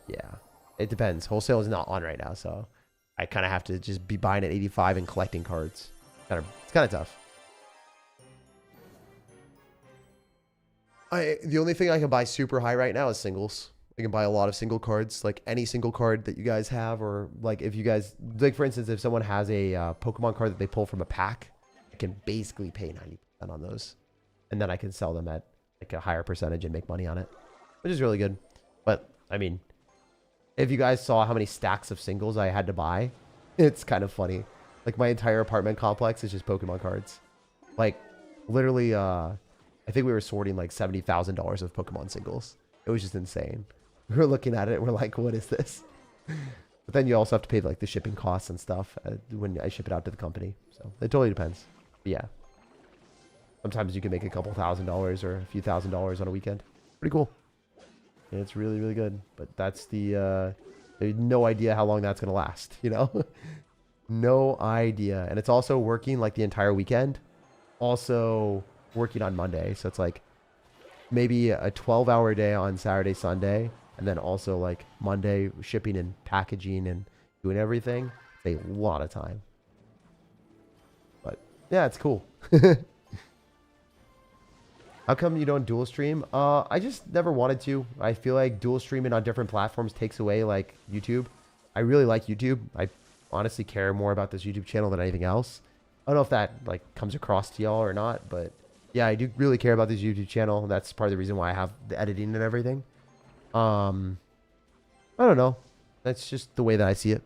yeah. It depends. Wholesale is not on right now, so I kind of have to just be buying at 85 and collecting cards. It's kind of tough. The only thing I can buy super high right now is singles. I can buy a lot of single cards, like any single card that you guys have, or like if you guys, like for instance, if someone has a Pokemon card that they pull from a pack, I can basically pay 90% on those, and then I can sell them at like a higher percentage and make money on it, which is really good. But I mean, if you guys saw how many stacks of singles I had to buy, it's kind of funny. Like my entire apartment complex is just Pokemon cards. Like literally, I think we were sorting like $70,000 of Pokemon singles. It was just insane. We were looking at it and we're like, what is this? But then you also have to pay like the shipping costs and stuff when I ship it out to the company. So it totally depends. But yeah. Sometimes you can make a couple $1,000s or a few $1,000s on a weekend. Pretty cool. And it's really, really good. But that's the, no idea how long that's going to last, you know? No idea. And it's also working like the entire weekend. Also working on Monday. So it's like maybe a 12-hour day on Saturday, Sunday. And then also like Monday shipping and packaging and doing everything. It's a lot of time. But yeah, it's cool. How come you don't dual stream? I just never wanted to. I feel like dual streaming on different platforms takes away like YouTube. I really like YouTube. I honestly care more about this YouTube channel than anything else. I don't know if that like comes across to y'all or not, but yeah, I do really care about this YouTube channel. That's part of the reason why I have the editing and everything. I don't know. That's just the way that I see it.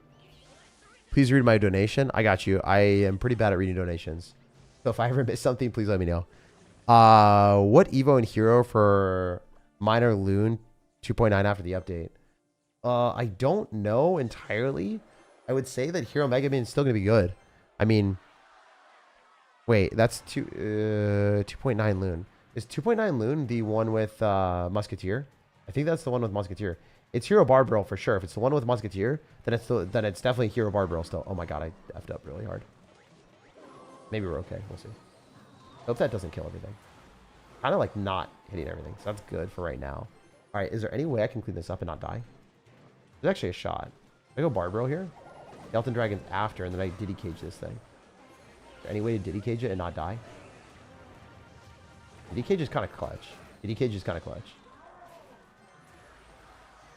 Please read my donation. I got you. I am pretty bad at reading donations. So if I ever miss something, please let me know. What Evo and Hero for Minor Loon 2.9 after the update? I don't know entirely. I would say that Hero Mega Man is still going to be good. I mean, wait, that's 2.9 Loon. Is 2.9 Loon the one with Musketeer? I think that's the one with Musketeer. It's Hero Barbaro for sure. If it's the one with Musketeer, then it's definitely Hero Barbaro still. Oh my god, I effed up really hard. Maybe we're okay. We'll see. Hope that doesn't kill everything. Kind of like not hitting everything. So that's good for right now. All right. Is there any way I can clean this up and not die? There's actually a shot. I go Barbaro here. Elton Dragon's after, and then I Diddy Cage this thing. Is there any way to Diddy Cage it and not die? Diddy Cage is kind of clutch. Diddy Cage is kind of clutch.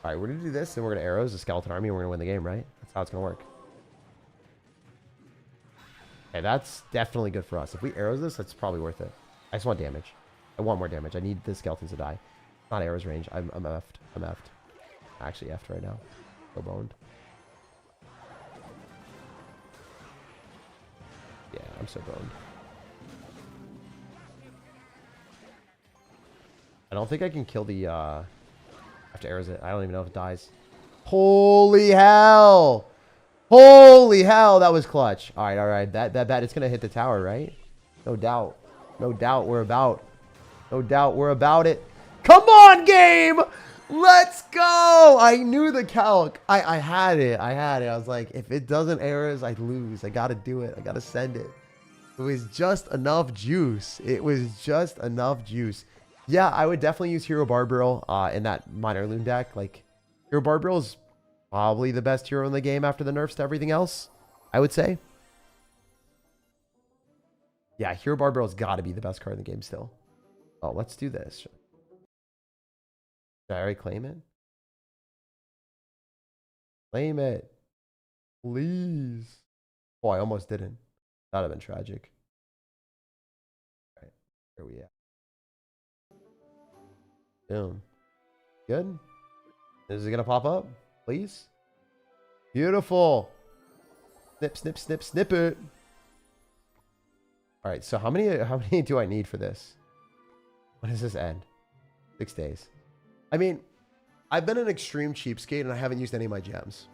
All right. We're going to do this, and we're going to arrows the skeleton army, and we're going to win the game, right? That's how it's going to work. Okay, that's definitely good for us. If we arrows this, that's probably worth it. I just want damage. I want more damage. I need the skeletons to die. Not arrows range. I'm effed. I'm effed. I'm actually effed right now. So boned. Yeah, I'm so boned. I don't think I can kill the, I have to arrows it. I don't even know if it dies. Holy hell! Holy hell, that was clutch. All right, all right. That it's going to hit the tower, right? No doubt. No doubt we're about. No doubt we're about it. Come on, game! Let's go! I knew the calc. I had it. I had it. I was like, if it doesn't arrows, I lose. I got to do it. I got to send it. It was just enough juice. It was just enough juice. Yeah, I would definitely use Hero Barbaro in that Minor Loon deck. Like, Hero Barbaro is probably the best hero in the game after the nerfs to everything else, I would say. Yeah, Hero Barbaro's got to be the best card in the game still. Oh, let's do this. Did I already claim it? Claim it. Please. Oh, I almost didn't. That would have been tragic. All right, where are we at? Boom. Good. Is it going to pop up? Please. Beautiful. Snip, snip, snip, snip it. All right. So how many do I need for this? When does this end? 6 days. I mean, I've been an extreme cheapskate and I haven't used any of my gems.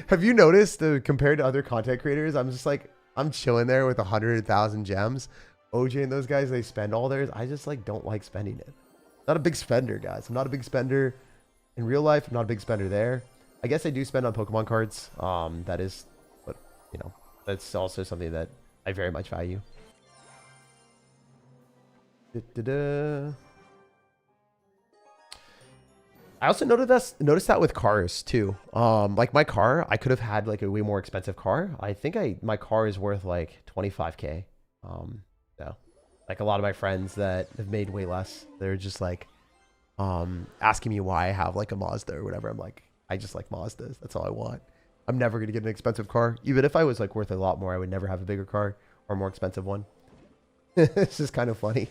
Have you noticed compared to other content creators, I'm just like, I'm chilling there with 100,000 gems. OJ and those guys, they spend all theirs. I just like don't like spending it. Not a big spender, guys. I'm not a big spender in real life. I'm not a big spender there. I guess I do spend on Pokemon cards. That is, but you know, that's also something that I very much value. I also noticed that with cars too. Like my car, I could have had like a way more expensive car. I think my car is worth like 25K. So like a lot of my friends that have made way less, they're just like asking me why I have like a Mazda or whatever. I'm like, I just like Mazdas. That's all I want. I'm never gonna get an expensive car. Even if I was like worth a lot more, I would never have a bigger car or a more expensive one. It's just kind of funny.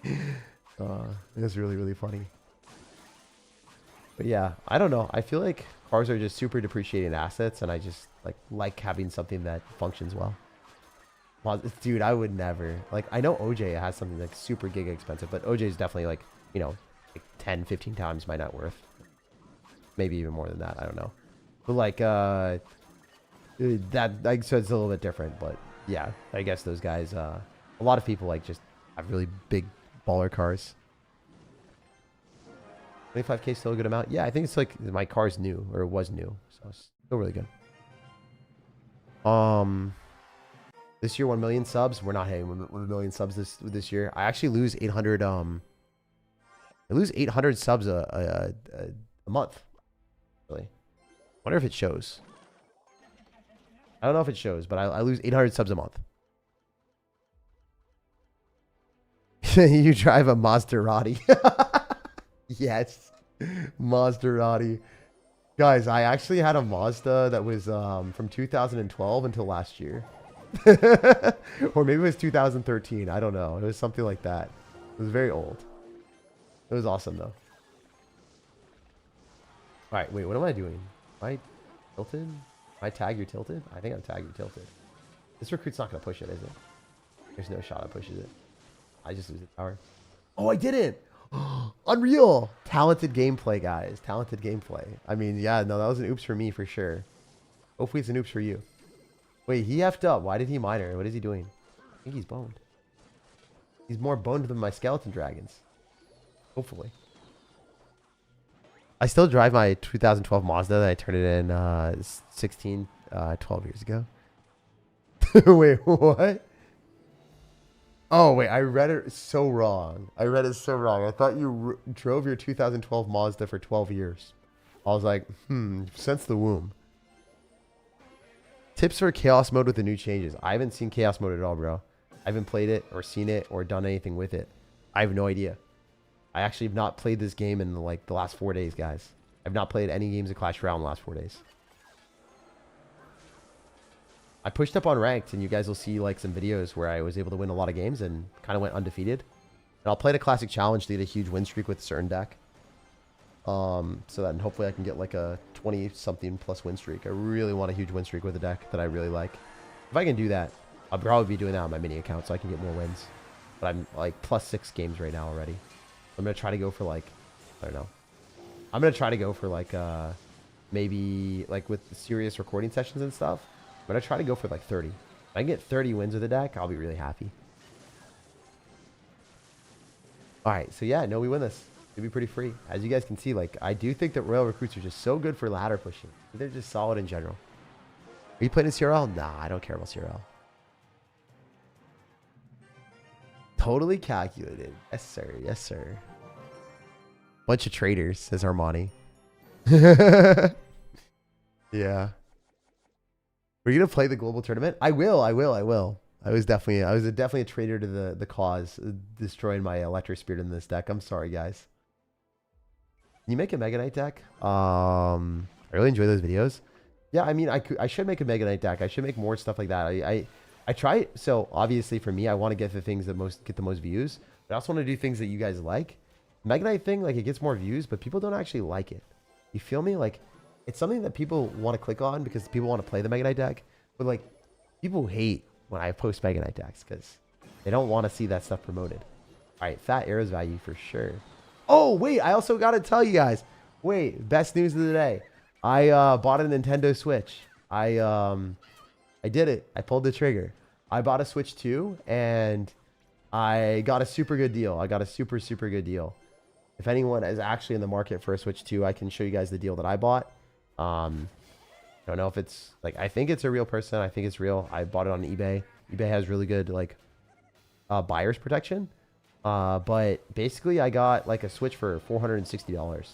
It's really, really funny. But yeah, I don't know. I feel like cars are just super depreciating assets, and I just like having something that functions well. Dude, I would never. Like, I know OJ has something like super giga expensive, but OJ is definitely like, you know, like 10, 15 times my net worth. Maybe even more than that. I don't know. But like, that, like, so it's a little bit different, but yeah, I guess those guys, a lot of people like just have really big baller cars. 25K still a good amount? Yeah, I think it's like my car's new, or it was new, so it's still really good. This year 1 million subs. We're not hitting 1 million subs this year. I actually lose 800. I lose 800 subs a month. Really, wonder if it shows. I don't know if it shows, but I lose 800 subs a month. You drive a Maserati. Yes, Maserati. Guys, I actually had a Mazda that was from 2012 until last year. Or maybe it was 2013. I don't know. It was something like that. It was very old. It was awesome, though. Alright, wait, what am I doing? Am I tilted? Am I tag you're tilted? I think I'm tag you're tilted. This recruit's not going to push it, is it? There's no shot that pushes it. I just lose the tower. Oh, I didn't! Unreal! Talented gameplay, guys. Talented gameplay. I mean, yeah, no, that was an oops for me for sure. Hopefully it's an oops for you. Wait, he effed up. Why did he miner? What is he doing? I think he's boned. He's more boned than my skeleton dragons. Hopefully. I still drive my 2012 Mazda that I turned it in 12 years ago. Wait, what? Oh, wait, I read it so wrong. I read it so wrong. I thought you drove your 2012 Mazda for 12 years. I was like, since the womb. Tips for chaos mode with the new changes. I haven't seen chaos mode at all, bro. I haven't played it or seen it or done anything with it. I have no idea. I actually have not played this game in like the last 4 days, guys. I've not played any games of Clash Royale in the last 4 days. I pushed up on ranked, and you guys will see like some videos where I was able to win a lot of games and kind of went undefeated. And I'll play the classic challenge to get a huge win streak with a certain deck. So that hopefully I can get like a 20-something plus win streak. I really want a huge win streak with a deck that I really like. If I can do that, I'll probably be doing that on my mini account so I can get more wins. But I'm like +6 games right now already. I'm going to try to go for like, I don't know. I'm going to try to go for like, maybe like with serious recording sessions and stuff. I'm going to try to go for like 30. If I can get 30 wins with the deck, I'll be really happy. Alright, so yeah, no, we win this. It'll be pretty free. As you guys can see, like, I do think that Royal recruits are just so good for ladder pushing. They're just solid in general. Are you playing in CRL? Nah, I don't care about CRL. Totally calculated. Yes, sir. Yes, sir. Bunch of traders, says Armani. Yeah. Are you gonna play the global tournament? I will. I was definitely a traitor to the cause, destroying my electric spirit in this deck. I'm sorry, guys. Can you make a Mega Knight deck? I really enjoy those videos. Yeah, I mean, I should make a Mega Knight deck. I should make more stuff like that. I try. So obviously for me, I want to get the things that get the most views. But I also want to do things that you guys like. Mega Knight thing, like, it gets more views, but people don't actually like it. You feel me? Like, it's something that people want to click on because people want to play the Mega Knight deck. But like, people hate when I post Mega Knight decks because they don't want to see that stuff promoted. All right, fat arrows value for sure. Oh, wait, I also got to tell you guys. Wait, best news of the day. I bought a Nintendo Switch. I did it. I pulled the trigger. I bought a Switch 2, and I got a super good deal. I got a super, super good deal. If anyone is actually in the market for a Switch 2, I can show you guys the deal that I bought. I don't know if it's, like, I think it's a real person. I think it's real. I bought it on eBay. eBay has really good, like, buyer's protection. But basically, I got, like, a Switch for $460.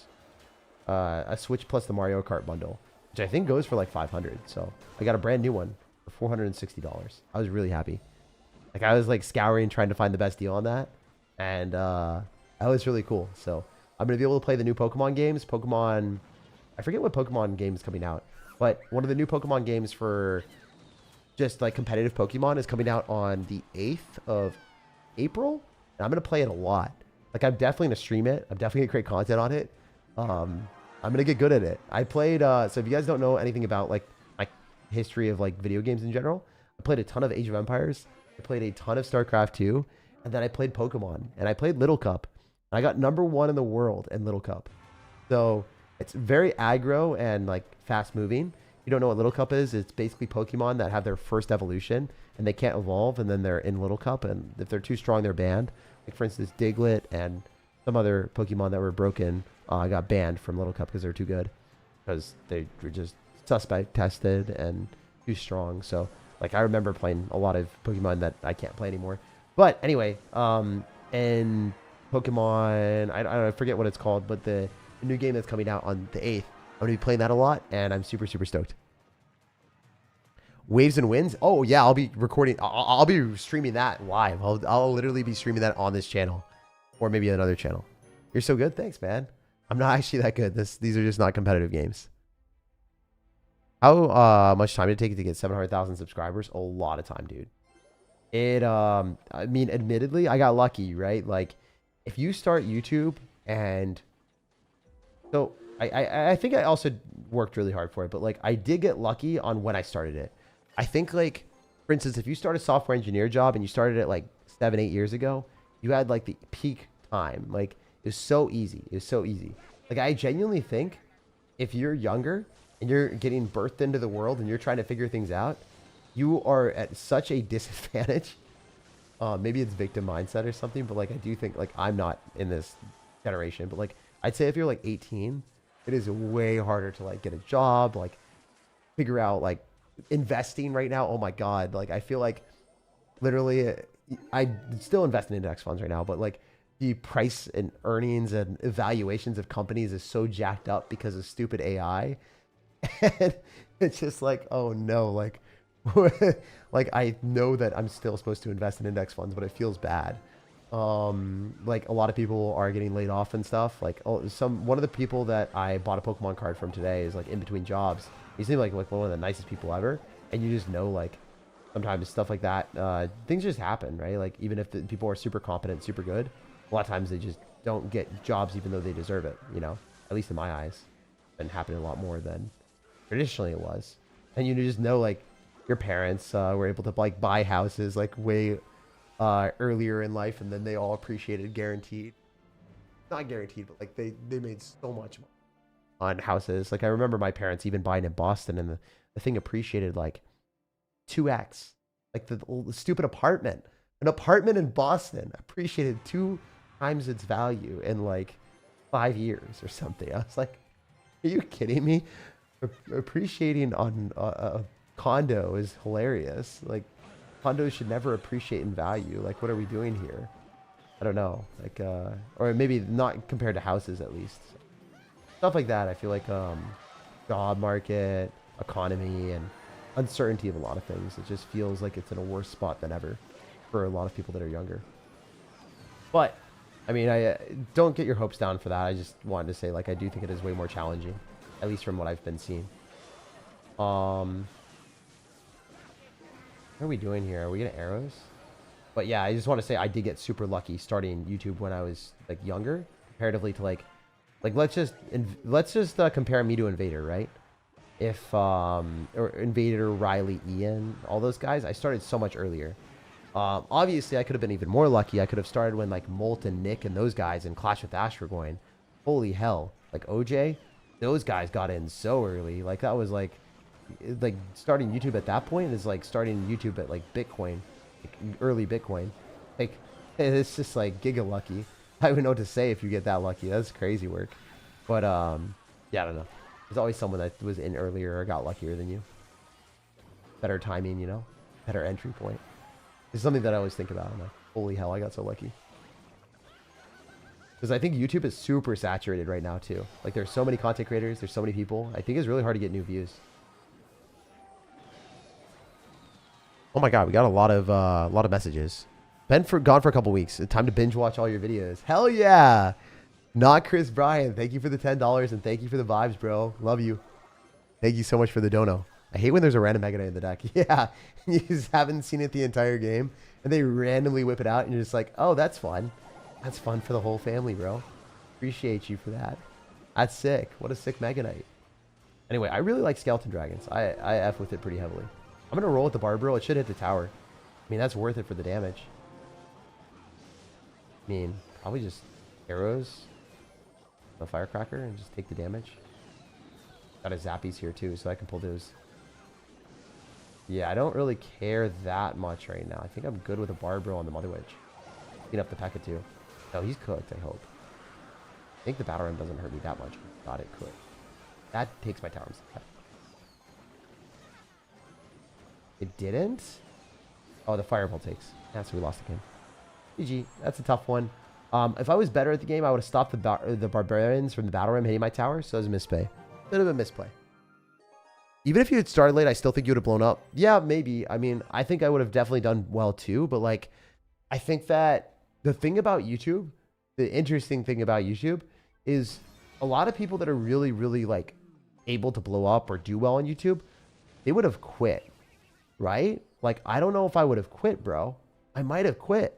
A Switch plus the Mario Kart bundle, which I think goes for, like, $500. So I got a brand new one for $460. I was really happy. Like, I was, like, scouring, trying to find the best deal on that. And, that was really cool. So I'm going to be able to play the new Pokemon games. Pokemon, I forget what Pokemon game is coming out, but one of the new Pokemon games for just like competitive Pokemon is coming out on the 8th of April. And I'm going to play it a lot. Like, I'm definitely going to stream it. I'm definitely going to create content on it. I'm I'm gonna get good at it. I played. So if you guys don't know anything about like my history of like video games in general, I played a ton of Age of Empires. I played a ton of StarCraft 2, and then I played Pokemon, and I played Little Cup. I got #1 in the world in Little Cup. So it's very aggro and like fast moving. You don't know what Little Cup is? It's basically Pokemon that have their first evolution and they can't evolve, and then they're in Little Cup, and if they're too strong, they're banned. Like for instance, Diglett and some other Pokemon that were broken got banned from Little Cup because they're too good, because they were just suspect tested and too strong. So like I remember playing a lot of Pokemon that I can't play anymore. But anyway, and Pokemon, I forget what it's called, but the new game that's coming out on the 8th, I'm going to be playing that a lot, and I'm super, super stoked. Waves and Winds? Oh, yeah, I'll be recording. I'll be streaming that live. I'll literally be streaming that on this channel, or maybe another channel. You're so good. Thanks, man. I'm not actually that good. These are just not competitive games. How much time did it take to get 700,000 subscribers? A lot of time, dude. I mean, admittedly, I got lucky, right? Like, if you start YouTube and... So, I think I also worked really hard for it, but like I did get lucky on when I started it. I think like, for instance, if you start a software engineer job and you started it like 7-8 years ago, you had like the peak time. Like it was so easy. It was so easy. Like I genuinely think if you're younger and you're getting birthed into the world and you're trying to figure things out, you are at such a disadvantage. Maybe it's victim mindset or something, but like I do think like I'm not in this generation, but like I'd say if you're like 18, it is way harder to like get a job, like figure out like investing right now. Oh my God. Like I feel like literally I still invest in index funds right now, but like the price and earnings and evaluations of companies is so jacked up because of stupid AI. And it's just like, oh no, like, like I know that I'm still supposed to invest in index funds, but it feels bad. Like a lot of people are getting laid off and stuff. Like one of the people that I bought a Pokemon card from today is like in between jobs. He seemed like one of the nicest people ever, and you just know like sometimes stuff like that, things just happen, right? Like even if the people are super competent, super good, a lot of times they just don't get jobs even though they deserve it, you know, at least in my eyes. It's been happening a lot more than traditionally it was. And you just know like your parents were able to like buy houses like way earlier in life, and then they all appreciated guaranteed, not guaranteed, but like they made so much money on houses. Like I remember my parents even buying in Boston, and the thing appreciated like 2x. Like the stupid apartment, an apartment in Boston appreciated 2 times its value in like 5 years or something. I was like, are you kidding me? Appreciating on a condo is hilarious. Like condos should never appreciate in value. Like what are we doing here? I don't know. Like or maybe not compared to houses, at least. Stuff like that. I feel like job market, economy, and uncertainty of a lot of things. It just feels like it's in a worse spot than ever for a lot of people that are younger. But I mean, I don't get your hopes down for that. I just wanted to say like I do think it is way more challenging, at least from what I've been seeing. What are we doing here? Are we getting arrows? But yeah, I just want to say I did get super lucky starting YouTube when I was like younger, comparatively to like let's just compare me to Invader, right? If or Invader, Riley, Ian, all those guys, I started so much earlier. Obviously, I could have been even more lucky. I could have started when like Molt and Nick and those guys and Clash with Ash were going. Holy hell! Like OJ, those guys got in so early. Like that was like starting YouTube at that point is like starting YouTube at like Bitcoin, like early Bitcoin. Like it's just like giga lucky. I don't know what to say if you get that lucky. That's crazy work. But yeah, I don't know. There's always someone that was in earlier or got luckier than you. Better timing, you know, better entry point. It's something that I always think about. I'm like, holy hell, I got so lucky. Because I think YouTube is super saturated right now too. Like there's so many content creators, there's so many people. I think it's really hard to get new views. Oh my God, we got a lot of messages. Been gone for a couple weeks. Time to binge watch all your videos. Hell yeah! Not Chris Bryan. Thank you for the $10 and thank you for the vibes, bro. Love you. Thank you so much for the dono. I hate when there's a random Mega Knight in the deck. Yeah, you just haven't seen it the entire game, and they randomly whip it out, and you're just like, oh, that's fun. That's fun for the whole family, bro. Appreciate you for that. That's sick. What a sick Mega Knight. Anyway, I really like Skeleton Dragons. I F with it pretty heavily. I'm going to roll with the Barbarian. It should hit the tower. I mean, that's worth it for the damage. I mean, probably just arrows, a Firecracker, and just take the damage. Got a Zappies here too, so I can pull those. Yeah, I don't really care that much right now. I think I'm good with a Barbarian on the Mother Witch. Clean up the P.E.K.K.A. too. No, he's cooked, I hope. I think the Battle Ram doesn't hurt me that much. Thought it could. That takes my towers. It didn't? Oh, the Fireball takes. That's so we lost the game. GG. That's a tough one. If I was better at the game, I would have stopped the Barbarians from the Battle Ram hitting my tower, so that was a misplay. Bit of a misplay. Even if you had started late, I still think you would have blown up. Yeah, maybe. I mean, I think I would have definitely done well too, but like, I think that the thing about YouTube, the interesting thing about YouTube is a lot of people that are really, really like able to blow up or do well on YouTube, they would have quit, right? Like, I don't know if I would have quit, bro. I might have quit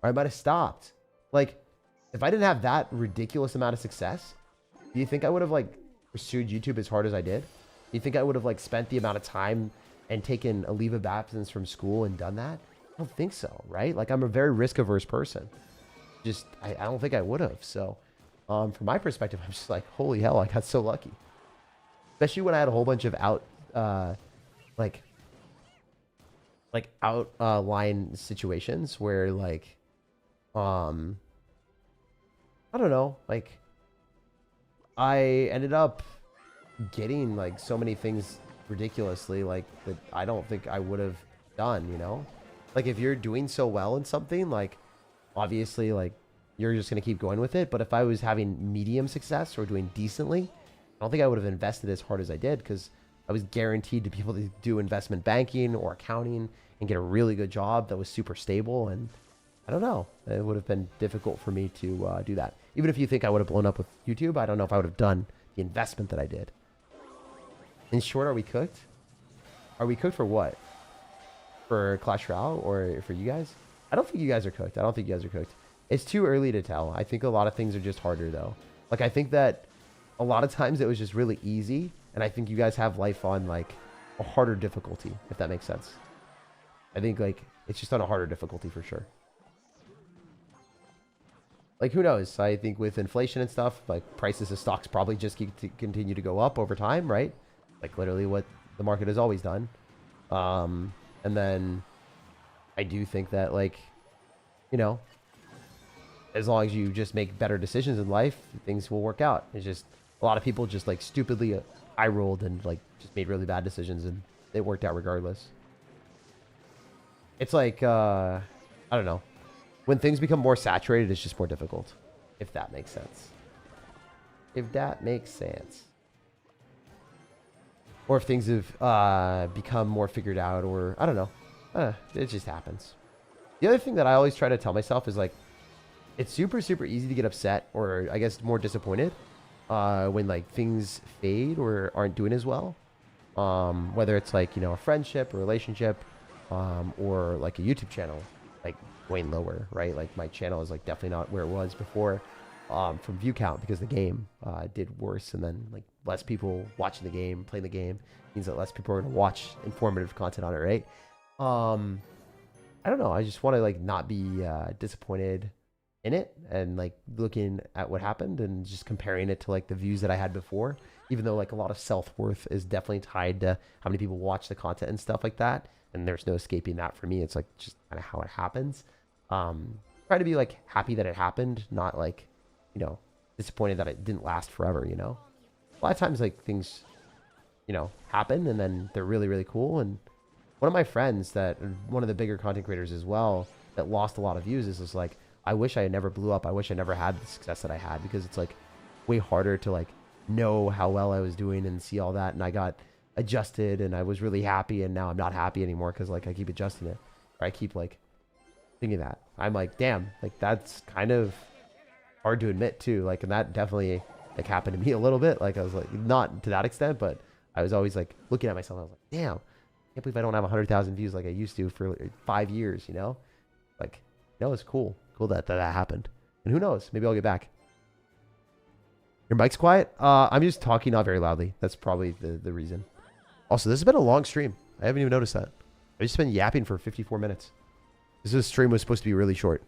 or I might have stopped. Like, if I didn't have that ridiculous amount of success, do you think I would have like pursued YouTube as hard as I did? Do you think I would have like spent the amount of time and taken a leave of absence from school and done that? I don't think so, right? Like, I'm a very risk averse person. Just, I don't think I would have. So, from my perspective, I'm just like, holy hell, I got so lucky. Especially when I had a whole bunch of outline situations where like, I don't know, like, I ended up getting like so many things ridiculously like that I don't think I would have done, you know? Like, if you're doing so well in something, like, obviously, like, you're just going to keep going with it. But if I was having medium success or doing decently, I don't think I would have invested as hard as I did because I was guaranteed to be able to do investment banking or accounting and get a really good job that was super stable. And I don't know. It would have been difficult for me to do that. Even if you think I would have blown up with YouTube, I don't know if I would have done the investment that I did. In short, are we cooked? Are we cooked for what? For Clash Royale or for you guys? I don't think you guys are cooked. I don't think you guys are cooked. It's too early to tell. I think a lot of things are just harder though. Like, I think that a lot of times it was just really easy. And I think you guys have life on like a harder difficulty, if that makes sense. I think like it's just on a harder difficulty for sure. Like, who knows? I think with inflation and stuff, like prices of stocks probably just continue to go up over time, right? Like literally what the market has always done. And then I do think that, like, you know, as long as you just make better decisions in life, things will work out. It's just a lot of people just like stupidly eye rolled and like just made really bad decisions and it worked out regardless. It's like, I don't know. When things become more saturated, it's just more difficult. If that makes sense. If that makes sense. Or if things have become more figured out, or I don't know. It just happens. The other thing that I always try to tell myself is like, it's super, super easy to get upset or I guess more disappointed when like things fade or aren't doing as well. Whether it's like, you know, a friendship, a relationship, or like a YouTube channel, like going lower, right? Like my channel is like definitely not where it was before from view count because the game did worse, and then like less people watching the game, playing the game means that less people are going to watch informative content on it, right? I don't know. I just want to like not be disappointed in it and like looking at what happened and just comparing it to like the views that I had before, even though like a lot of self-worth is definitely tied to how many people watch the content and stuff like that. And there's no escaping that for me. It's like just kind of how it happens. Try to be like happy that it happened, not like, you know, disappointed that it didn't last forever, you know? A lot of times like things, you know, happen and then they're really, really cool. And one of my friends that, one of the bigger content creators as well, that lost a lot of views is just like, I wish I had never blew up. I wish I never had the success that I had, because it's like way harder to like know how well I was doing and see all that. And I got adjusted and I was really happy, and now I'm not happy anymore because like I keep adjusting it, or I keep like thinking that. I'm like, damn, like that's kind of hard to admit too. Like, and that definitely like happened to me a little bit. Like I was like, not to that extent, but I was always like looking at myself. I was like, damn, I can't believe I don't have 100,000 views like I used to for like 5 years, you know? Like, no, it's cool. Cool that happened. And who knows? Maybe I'll get back. Your mic's quiet? I'm just talking not very loudly. That's probably the reason. Also, this has been a long stream. I haven't even noticed that. I just been yapping for 54 minutes. This stream was supposed to be really short.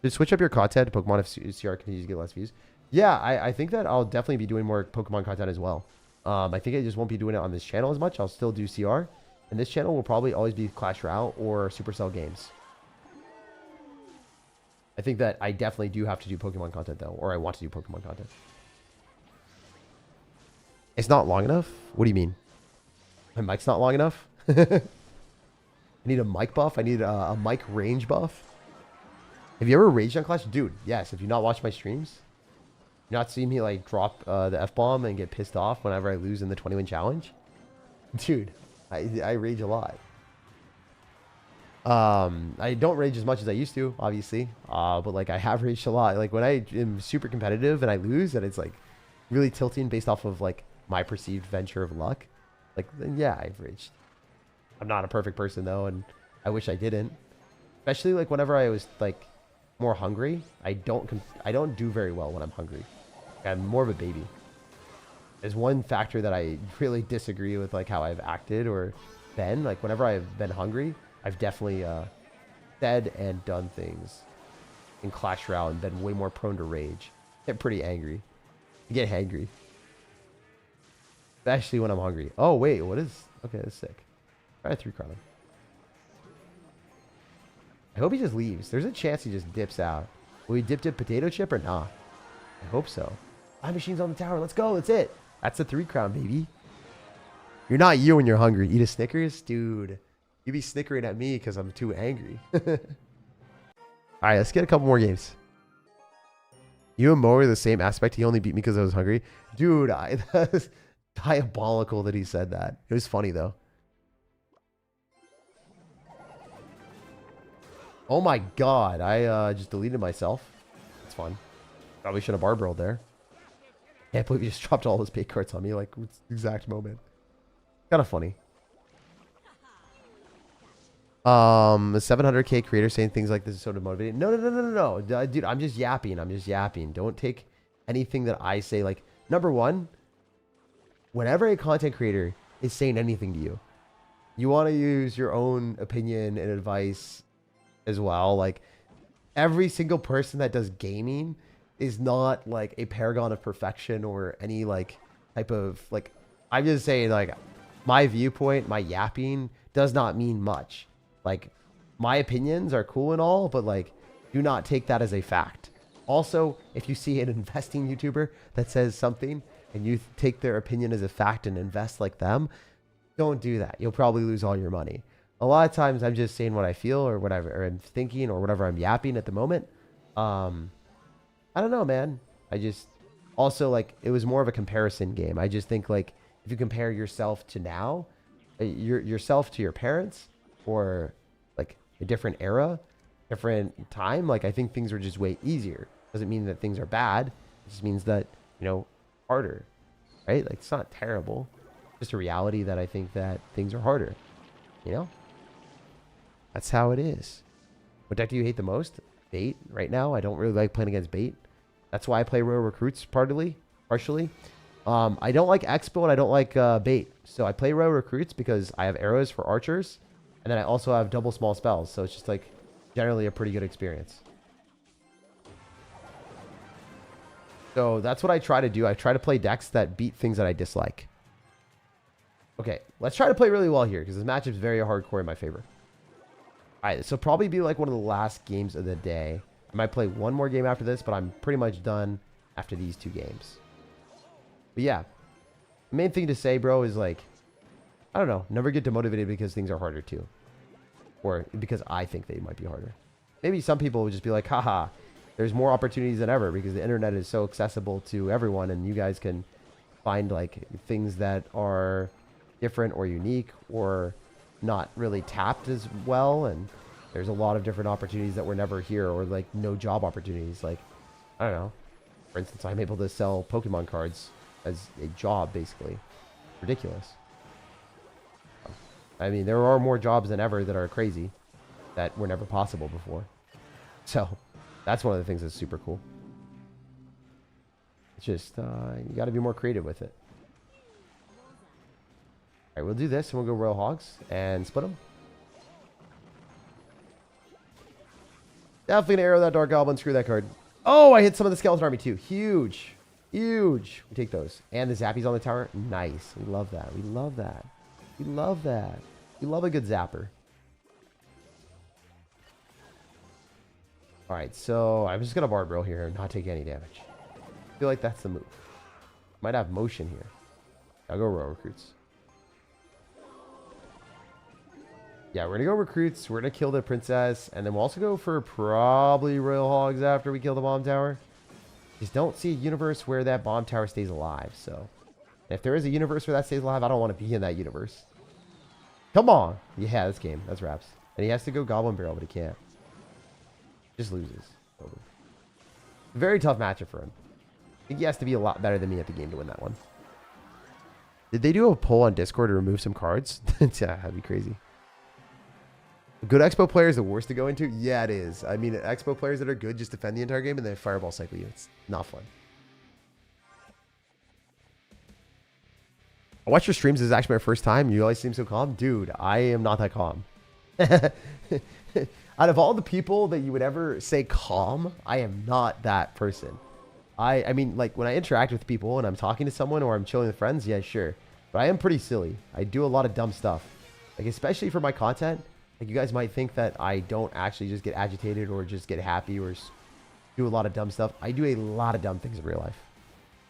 Just switch up your content to Pokemon if CR continues to get less views. Yeah, I think that I'll definitely be doing more Pokemon content as well. I think I just won't be doing it on this channel as much. I'll still do CR. And this channel will probably always be Clash Royale or Supercell games. I think that I definitely do have to do Pokemon content though. Or I want to do Pokemon content. It's not long enough? What do you mean? My mic's not long enough? I need a mic buff. I need a mic range buff. Have you ever raged on Clash? Dude, yes. If you not watch my streams, you not see me like drop the F-bomb and get pissed off whenever I lose in the 20-win challenge? Dude, I rage a lot. I don't rage as much as I used to, obviously. But like I have raged a lot. Like when I am super competitive and I lose and it's like really tilting based off of like my perceived venture of luck, like then yeah, I've raged. I'm not a perfect person though, and I wish I didn't. Especially like whenever I was like more hungry, I don't do very well when I'm hungry. I'm more of a baby. There's one factor that I really disagree with, like how I've acted or been. Like whenever I've been hungry, I've definitely said and done things in Clash Royale and been way more prone to rage. Get pretty angry. I get hangry. Especially when I'm hungry. Oh wait, what is? Okay, that's sick. Try a 3-crown. I hope he just leaves. There's a chance he just dips out. Will he dip potato chip or nah? I hope so. My machine's on the tower. Let's go. That's it. That's a 3-crown, baby. You're not you when you're hungry. Eat a Snickers? Dude, you be snickering at me because I'm too angry. All right, let's get a couple more games. You and Mo are the same aspect. He only beat me because I was hungry. Dude, that was diabolical that he said that. It was funny, though. Oh my god, I just deleted myself. That's fun. Probably should have barbarreled there. Can't believe you just dropped all those bait cards on me like the exact moment. Kind of funny. A 700k creator saying things like this is so demotivating. No. Dude, I'm just yapping. I'm just yapping. Don't take anything that I say. Like, number one, whenever a content creator is saying anything to you, you want to use your own opinion and advice as well. Like every single person that does gaming is not like a paragon of perfection or any like type of like, I'm just saying like my viewpoint, my yapping does not mean much. Like my opinions are cool and all, but like do not take that as a fact. Also, if you see an investing YouTuber that says something and you take their opinion as a fact and invest like them, don't do that. You'll probably lose all your money. A lot of times I'm just saying what I feel or whatever or I'm thinking or whatever I'm yapping at the moment. I don't know, man. I just also like it was more of a comparison game. I just think like if you compare yourself to now, yourself to your parents or like a different era, different time, like I think things were just way easier. Doesn't mean that things are bad. It just means that, you know, harder, right? Like it's not terrible. Just a reality that I think that things are harder, you know? That's how it is. What deck do you hate the most? Bait. Right now, I don't really like playing against bait. That's why I play Royal Recruits partially. I don't like Expo and I don't like bait. So I play Royal Recruits because I have arrows for archers. And then I also have double small spells. So it's just like generally a pretty good experience. So that's what I try to do. I try to play decks that beat things that I dislike. Okay, let's try to play really well here because this matchup is very hardcore in my favor. All right, so probably be like one of the last games of the day. I might play one more game after this, but I'm pretty much done after these 2 games. But yeah, the main thing to say, bro, is like, I don't know, never get demotivated because things are harder too. Or because I think they might be harder. Maybe some people would just be like, haha, there's more opportunities than ever because the internet is so accessible to everyone and you guys can find like things that are different or unique or not really tapped as well, and there's a lot of different opportunities that were never here or like no job opportunities. Like I don't know, for instance, I'm able to sell Pokemon cards as a job, basically. Ridiculous. I mean, there are more jobs than ever that are crazy that were never possible before. So that's one of the things that's super cool. It's just, you got to be more creative with it. All right, we'll do this, and we'll go Royal Hogs and split them. Definitely gonna arrow that Dark Goblin. Screw that card. Oh, I hit some of the Skeleton Army too. Huge. Huge. We take those. And the Zappies on the tower. Nice. We love that. We love that. We love that. We love a good Zapper. Alright, so I'm just gonna Barbarial here and not take any damage. I feel like that's the move. Might have motion here. I'll go Royal Recruits. Yeah, we're gonna go Recruits. We're gonna kill the Princess. And then we'll also go for probably Royal Hogs after we kill the Bomb Tower. Just don't see a universe where that Bomb Tower stays alive. So if there is a universe where that stays alive, I don't want to be in that universe. Come on. Yeah, this game. That's wraps. And he has to go Goblin Barrel, but he can't. Just loses. Over. Very tough matchup for him. I think he has to be a lot better than me at the game to win that one. Did they do a poll on Discord to remove some cards? Yeah, that'd be crazy. Good Expo player is the worst to go into? Yeah, it is. I mean, Expo players that are good just defend the entire game and then Fireball cycle you. It's not fun. I watched your streams. This is actually my first time. You always seem so calm. Dude, I am not that calm. Out of all the people that you would ever say calm, I am not that person. I mean, like, when I interact with people and I'm talking to someone or I'm chilling with friends, yeah, sure. But I am pretty silly. I do a lot of dumb stuff. Like, especially for my content. Like, you guys might think that I don't actually just get agitated or just get happy or do a lot of dumb stuff. I do a lot of dumb things in real life.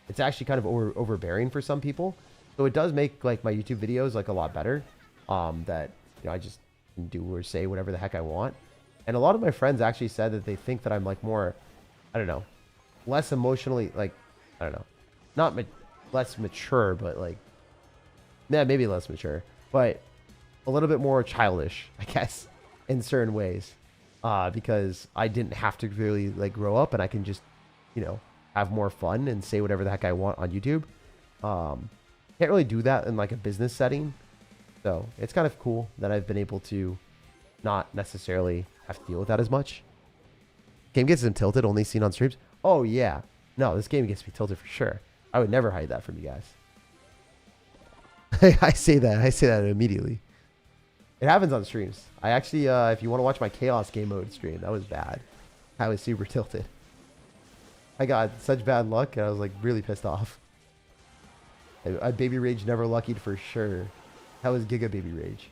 It's actually kind of overbearing for some people. So it does make, like, my YouTube videos, like, a lot better. That, you know, I just do or say whatever the heck I want. And a lot of my friends actually said that they think that I'm, like, more, I don't know, less emotionally, like, I don't know, not less mature, but, like, yeah, maybe less mature, but a little bit more childish, I guess, in certain ways, because I didn't have to really, like, grow up and I can just, you know, have more fun and say whatever the heck I want on YouTube. Can't really do that in, like, a business setting. So it's kind of cool that I've been able to not necessarily have to deal with that as much. Game gets him tilted, only seen on streams. Oh, yeah. No, this game gets me tilted for sure. I would never hide that from you guys. I say that immediately. It happens on streams. I actually, if you want to watch my Chaos game mode stream, that was bad. I was super tilted. I got such bad luck, and I was, like, really pissed off. I Baby Rage never luckied for sure. That was Giga Baby Rage.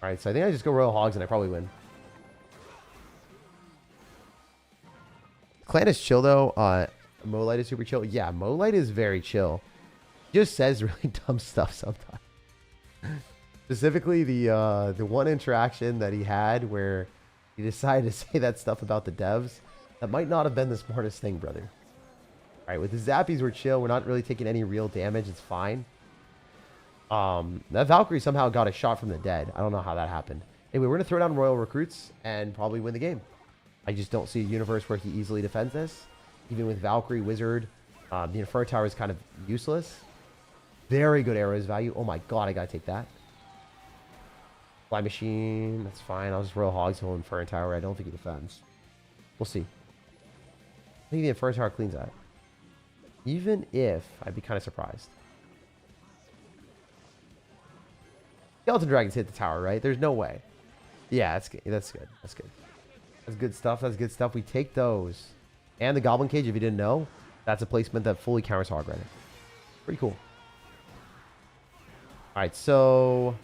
Alright, so I think I just go Royal Hogs and I probably win. Clan is chill though. Molite is super chill. Yeah, Molite is very chill. He just says really dumb stuff sometimes. Specifically the one interaction that he had where he decided to say that stuff about the devs. That might not have been the smartest thing, brother. Alright, with the Zappies we're chill. We're not really taking any real damage. It's fine. That Valkyrie somehow got a shot from the dead. I don't know how that happened. Anyway, we're going to throw down Royal Recruits and probably win the game. I just don't see a universe where he easily defends this. Even with Valkyrie, Wizard, the Inferno Tower is kind of useless. Very good arrows value. Oh my god, I got to take that. Fly Machine, that's fine. I'll just Royal Hogs he'll Inferno Tower. I don't think he defends. We'll see. I think the Inferno Tower cleans that. Even if, I'd be kind of surprised. Skeleton Dragons hit the tower, right? There's no way. Yeah, that's good. That's good. That's good. That's good stuff. That's good stuff. We take those. And the Goblin Cage, if you didn't know, that's a placement that fully counters Hog Rider. Pretty cool. Alright, so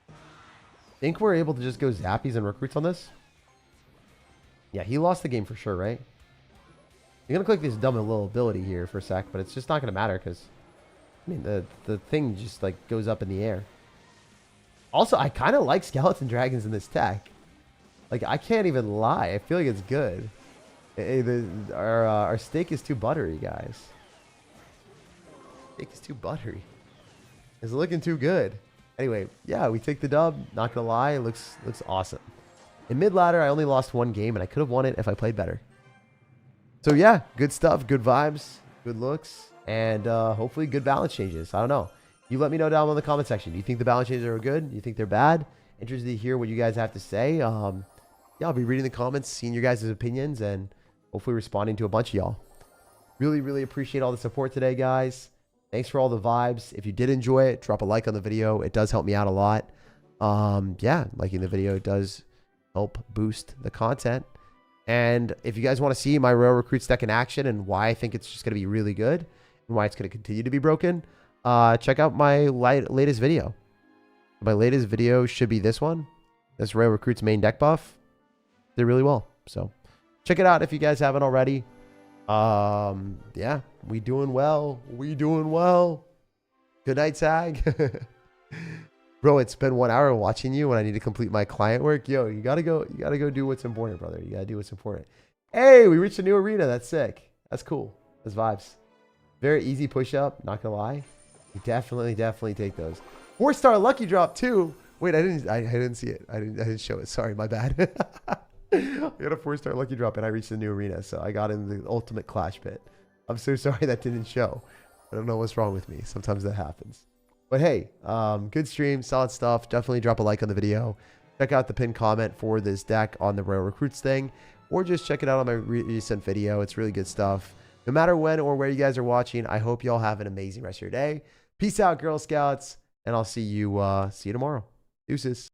I think we're able to just go Zappies and Recruits on this. Yeah, he lost the game for sure, right? You're going to click this dumb little ability here for a sec, but it's just not going to matter because, I mean, the thing just, like, goes up in the air. Also, I kind of like Skeleton Dragons in this tech. Like, I can't even lie. I feel like it's good. Our steak is too buttery, guys. Steak is too buttery. It's looking too good. Anyway, yeah, we take the dub. Not gonna lie, it looks awesome. In mid ladder, I only lost one game, and I could have won it if I played better. So yeah, good stuff, good vibes, good looks, and hopefully good balance changes. I don't know. You let me know down in the comment section. Do you think the balance changes are good? Do you think they're bad? Interested to hear what you guys have to say. yeah, I'll be reading the comments, seeing your guys' opinions, and hopefully responding to a bunch of y'all. Really, really appreciate all the support today, guys. Thanks for all the vibes. If you did enjoy it, drop a like on the video. It does help me out a lot. Yeah, liking the video does help boost the content. And if you guys want to see my Royale Recruits deck in action and why I think it's just going to be really good and why it's going to continue to be broken, check out my latest video. My latest video should be this one. This Royale Recruits main deck buff. Did really well. So check it out if you guys haven't already. Yeah, we doing well. We doing well. Good night, Tag. Bro, it's been 1 hour watching you when I need to complete my client work. Yo, you gotta go do what's important, brother. You gotta do what's important. Hey, we reached a new arena. That's sick. That's cool. That's vibes. Very easy push up, not gonna lie. You definitely take those. 4-star lucky drop too. Wait, I didn't see it. I didn't show it. Sorry, my bad. I got a 4-star lucky drop and I reached the new arena, so I got in the ultimate clash pit. I'm so sorry that didn't show. I don't know what's wrong with me. Sometimes that happens. But hey, good stream, solid stuff. Definitely drop a like on the video. Check out the pinned comment for this deck on the Royale Recruits thing, or just check it out on my recent video. It's really good stuff. No matter when or where you guys are watching, I hope you all have an amazing rest of your day. Peace out, Girl Scouts, and I'll see you tomorrow. Deuces.